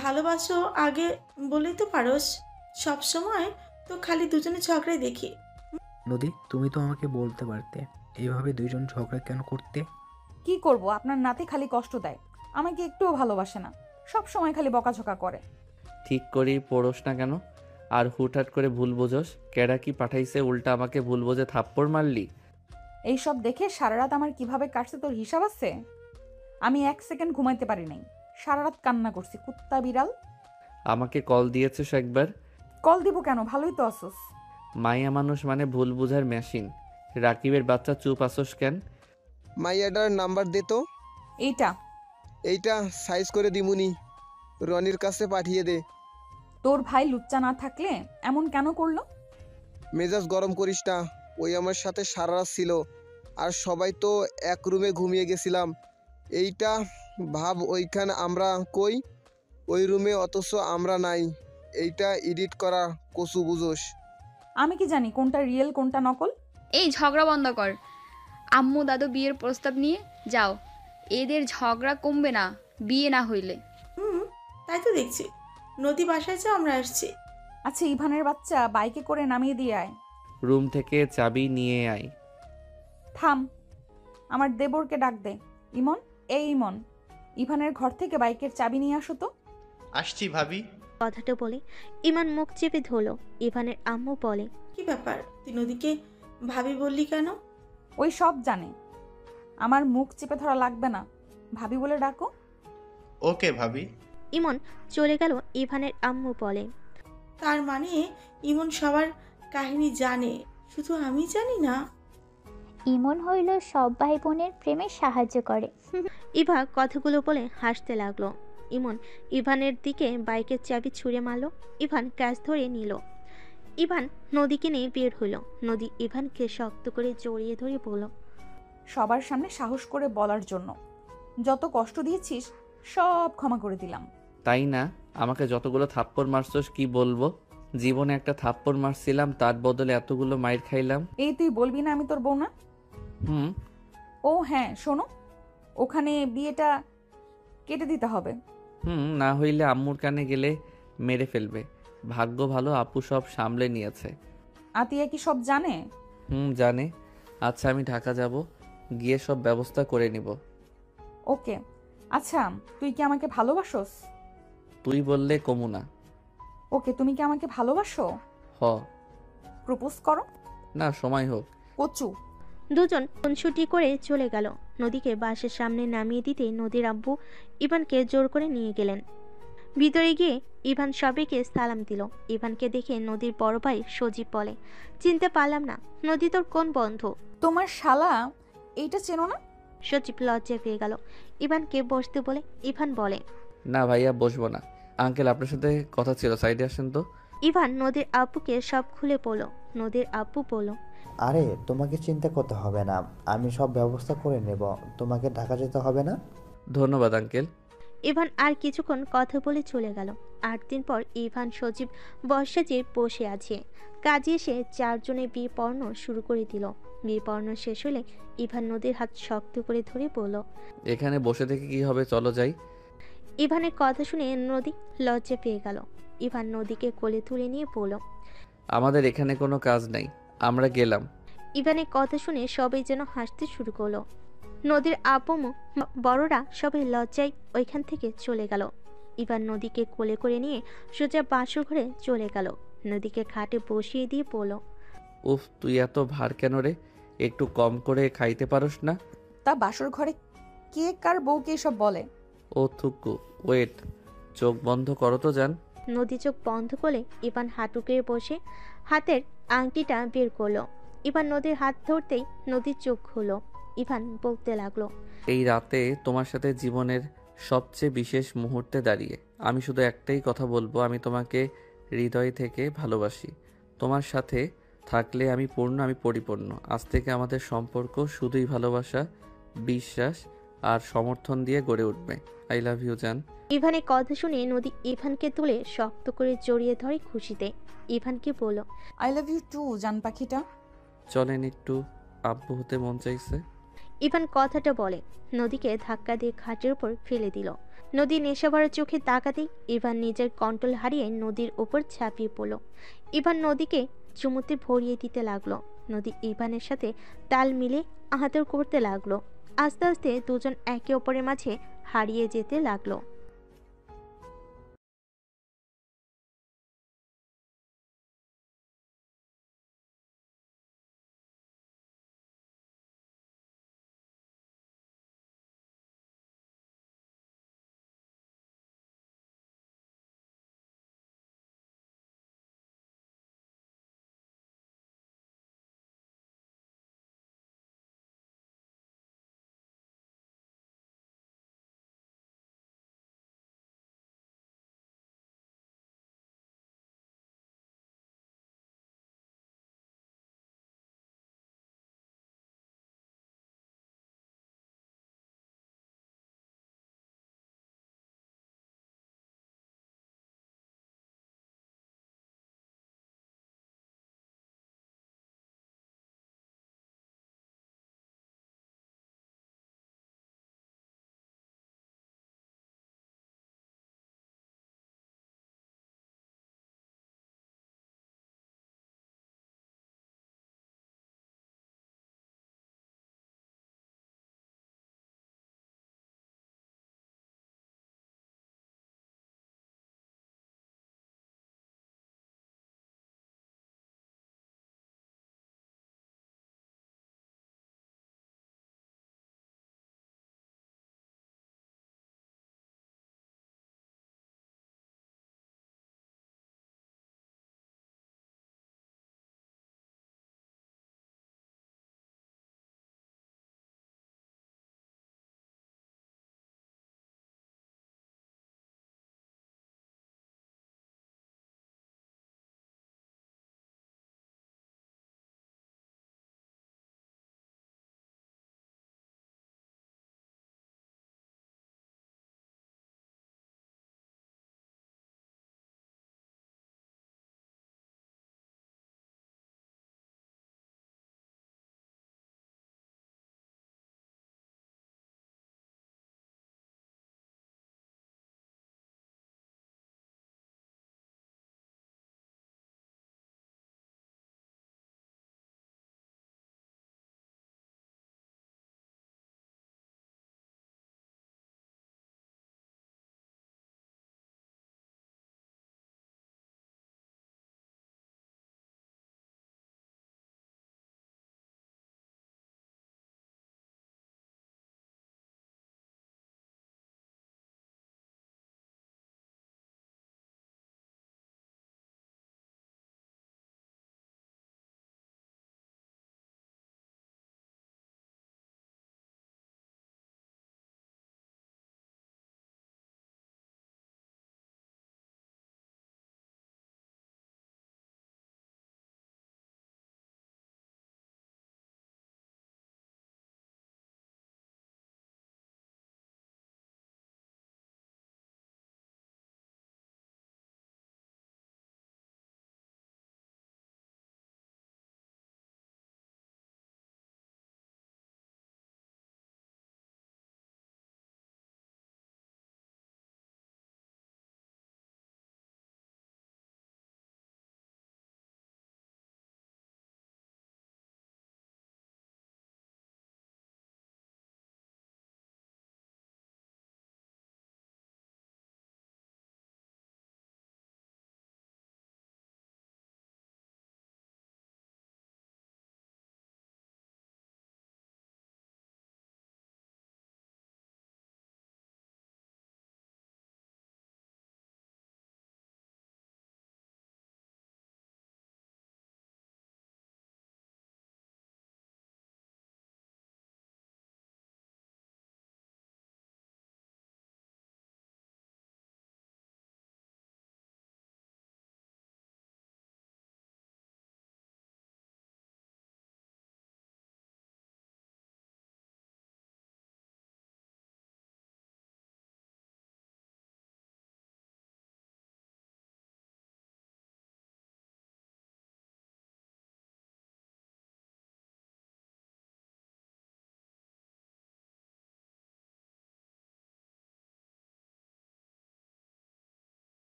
ভালোবাসো আগে বলেই তো পারোস। সব সময় তো খালি দুজনে ঝগড়াই দেখি। নদী, তুমি তো আমাকে বলতে পারতে এইভাবে দুইজন ঝগড়া কেন করতে। কি করব, আপনার নাতি খালি কষ্ট দেয়, আমাকে একটুও ভালোবাসে না, সব সময় খালি বকাঝকা করে। ঠিক করি পড়োস না কেন? আর হুটহাট করে ভুল বোঝস? কেডা কি পাঠাইছে উল্টা আমাকে ভুল বোঝে থাপ্পড় মারলি? এইসব দেখে সারা রাত আমার কিভাবে কাটছে তোর হিসাব আছে? আমি 1 সেকেন্ড ঘুমাইতে পারি নাই, সারা রাত কান্না করছি, কুত্তা বিড়াল। আমাকে কল দিয়েছিস একবার? কল দিব কেন, ভালোই তো আসোস। মাইয়া মানুষ মানে ভুল বুঝার মেশিন। রাকিবের বাচ্চা, চুপ আসোস কেন? মাইয়াটার নাম্বার দে তো। এইটা সাইজ করে দিমুনি, রনির কাছে পাঠিয়ে দে। তোর ভাই লুচ্চা না থাকলে এমন কেন করলো? মেজাজ গরম করিস না, ওই আমার সাথে সারা রাত ছিল, আর সবাই তো এক রুমে ঘুমিয়ে গেছিলাম। এইটা ভাব, ওইখানে আমরা কই, ওই রুমে, অথচ আমরা নাই। এইটা এডিট করা কচু বুঝোস। আমি কি জানি কোনটা রিয়েল কোনটা নকল? এই ঝগড়া বন্ধ কর। আম্মু দাদু বিয়ের প্রস্তাব নিয়ে যাও, এদের ঝগড়া কমবে না বিয়ে না হইলে। তাই তো দেখছি। নদী বাসায় যাও, আমরা আসছি। আচ্ছা, ইভানের বাচ্চা বাইকে করে নামিয়ে দিয়ে আয়। রুম থেকে চাবি নিয়ে আয়। থাম, আমার দেবরকে ডাক দে। ইমন, এই ইমন, ইভানের ঘর থেকে বাইকের চাবি নিয়ে আসো তো। আসছি ভাবি। কথাটা বলে ইমান মুখ চেপে ধরলো। ইভানের আম্মু বলে, কি ব্যাপার, তুই নদীকে ভাবি বললি কেন? ওই সব জানে, আমার মুখ চেপে ধরা লাগবে না, ভাবি বলে ডাকো। ওকে ভাবি। ইমন চলে গেল। ইভানের আম্মু বলে, তার মানে ইমন সবার কাহিনী জানে, শুধু আমি জানি না। ইমন হইল সব ভাই বোনের প্রেমে সাহায্য করে। ইভা কথাগুলো বলে হাসতে লাগলো। ইমন ইভানের দিকে বাইকের চাবি ছুঁড়ে মারল। ইভান ক্যাশ ধরে নিল। ইভান নদীকে নিয়ে বের হইল। নদী ইভানকে শক্ত করে জড়িয়ে ধরে বলল, সবার সামনে সাহস করে বলার জন্য যত কষ্ট দিয়েছিস সব ক্ষমা করে দিলাম। তাই না? আমাকে যতগুলো থাপ্পড় মারছস কি বলবো? জীবনে একটা থাপ্পড় মারছিলাম, তার বদলে এতগুলো মাইর খাইলাম। এই তুই বলবি না আমি তোর বউ না? হুম। ও হ্যাঁ, শোনো, ওখানে বিয়েটা কেটে দিতে হবে। না হইলে আম্মুর কানে গেলে মেরে ফেলবে। ভাগ্য ভালো আপু সব সামলে নিয়েছে। আতিয়া কি সব জানে? জানে। আচ্ছা, আমি ঢাকা যাব, গিয়ে সব ব্যবস্থা করে নিব। ওকে। আচ্ছা, তুই কি আমাকে ভালোবাসোস? তুই বললে কমু না। ওকে, তুমি কি আমাকে ভালোবাসো? হ। প্রপোজ করো। না, সময় হোক। কচু। দুজন খুনসুটি করে চলে গেল। নদীকে বাসের সামনে নামিয়ে দিতে নদীর আব্বু ইভানকে জোর করে নিয়ে গেলেন। ভিতরে গিয়ে ইভান সবাইকে সালাম দিল। ইভানকে দেখে নদীর বড় ভাই সজীব বলে, চিনতে পারলাম না, নদী তোর কোন বন্ধু? তোমার শালা, এইটা চেনো না? সজীব লজ্জায় পেয়ে গেল। ইভানকে বসতে বলে ইভান বলে, না ভাইয়া, বসবো না। আঙ্কেল, আপনার সাথে কথা ছিল, সাইডে আসেন তো। ইভান নদীর আব্বুকে সব খুলে বলল। নদীর আব্বু বলল, আরে তোমাকে চিন্তা করতে হবে না, আমি সব ব্যবস্থা করে নেব, তোমাকে ঢাকা যেতে হবে না। ধন্যবাদ আঙ্কেল। ইভান আর কিছুক্ষণ কথা বলে চলে গেল। 8 দিন পর ইভান সজীব বর্ষাজে বসে আছে। কাজে এসে 4 জনে বিয়ে পড়ানো শুরু করে দিল। বিয়ে পড়ানো শেষ হলে ইভান নদীর হাত শক্ত করে ধরে বলল, এখানে বসে থেকে কি হবে, চলো যাই। ইভানের কথা শুনে নদী লজ্জা পেয়ে গেল। ইভান নদীকে কোলে তুলে নিয়ে বলল, আমাদের এখানে কোনো কাজ নাই, আমরা গেলাম। ইভানের কথা শুনে সবাই যেন হাসতে শুরু করলো। নদীর আব্বু বড়রা সবাই লজ্জায় ওইখান থেকে চলে গেল। ইভান নদীকে কোলে করে নিয়ে সোজা বাসর ঘরে চলে গেল। নদীকে খাটে বসিয়ে দিয়ে বলল, উফ, তুই এত ভার কেন রে? একটু কম করে খাইতে পারোস না? তা বাসর ঘরে কে কার বউকে এসব বলে? ও থুকু, ওয়েট, চোখ বন্ধ করো তো যান। নদী চোখ বন্ধ করে ইভান হাঁটুকে বসে হাতের আংটিটা বের করলো। ইভান নদীর হাত ধরতেই নদীর চোখ খুলল। ইভান বলতে লাগলো। এই রাতে তোমার সাথে জীবনের সবচেয়ে বিশেষ মুহূর্তে দাঁড়িয়ে আমি শুধু একটাই কথা বলবো, আমি তোমাকে হৃদয় থেকে ভালোবাসি। তোমার সাথে থাকলে আমি পূর্ণ, আমি পরিপূর্ণ। আজ থেকে আমাদের সম্পর্ক শুধুই ভালোবাসা, বিশ্বাস আর সমর্থন দিয়ে গড়ে উঠবে। আই লাভ ইউ জান। ইভানের কথা শুনে নদী ইভানকে তুলে শক্ত করে জড়িয়ে ধরে খুশিতে। ইভানকে বলল, আই লাভ ইউ টু জান পাখিটা। চলেন, একটু আব্বু হতে মন চাইছে। ইভান কথাটা বলে নদীকে ধাক্কা দিয়ে খাটের উপর ফেলে দিল। নদী নেশাভরা চোখে তাকাতেই ইভান নিজের কন্ট্রোল হারিয়ে নদীর উপর ঝাঁপিয়ে পড়ল। ইভান নদীকে চুমুতে ভরিয়ে দিতে লাগলো। নদী ইভানের সাথে তাল মিলে আহাতর করতে লাগলো। আস্তে আস্তে দুজন একে অপরের মাঝে হারিয়ে যেতে লাগলো।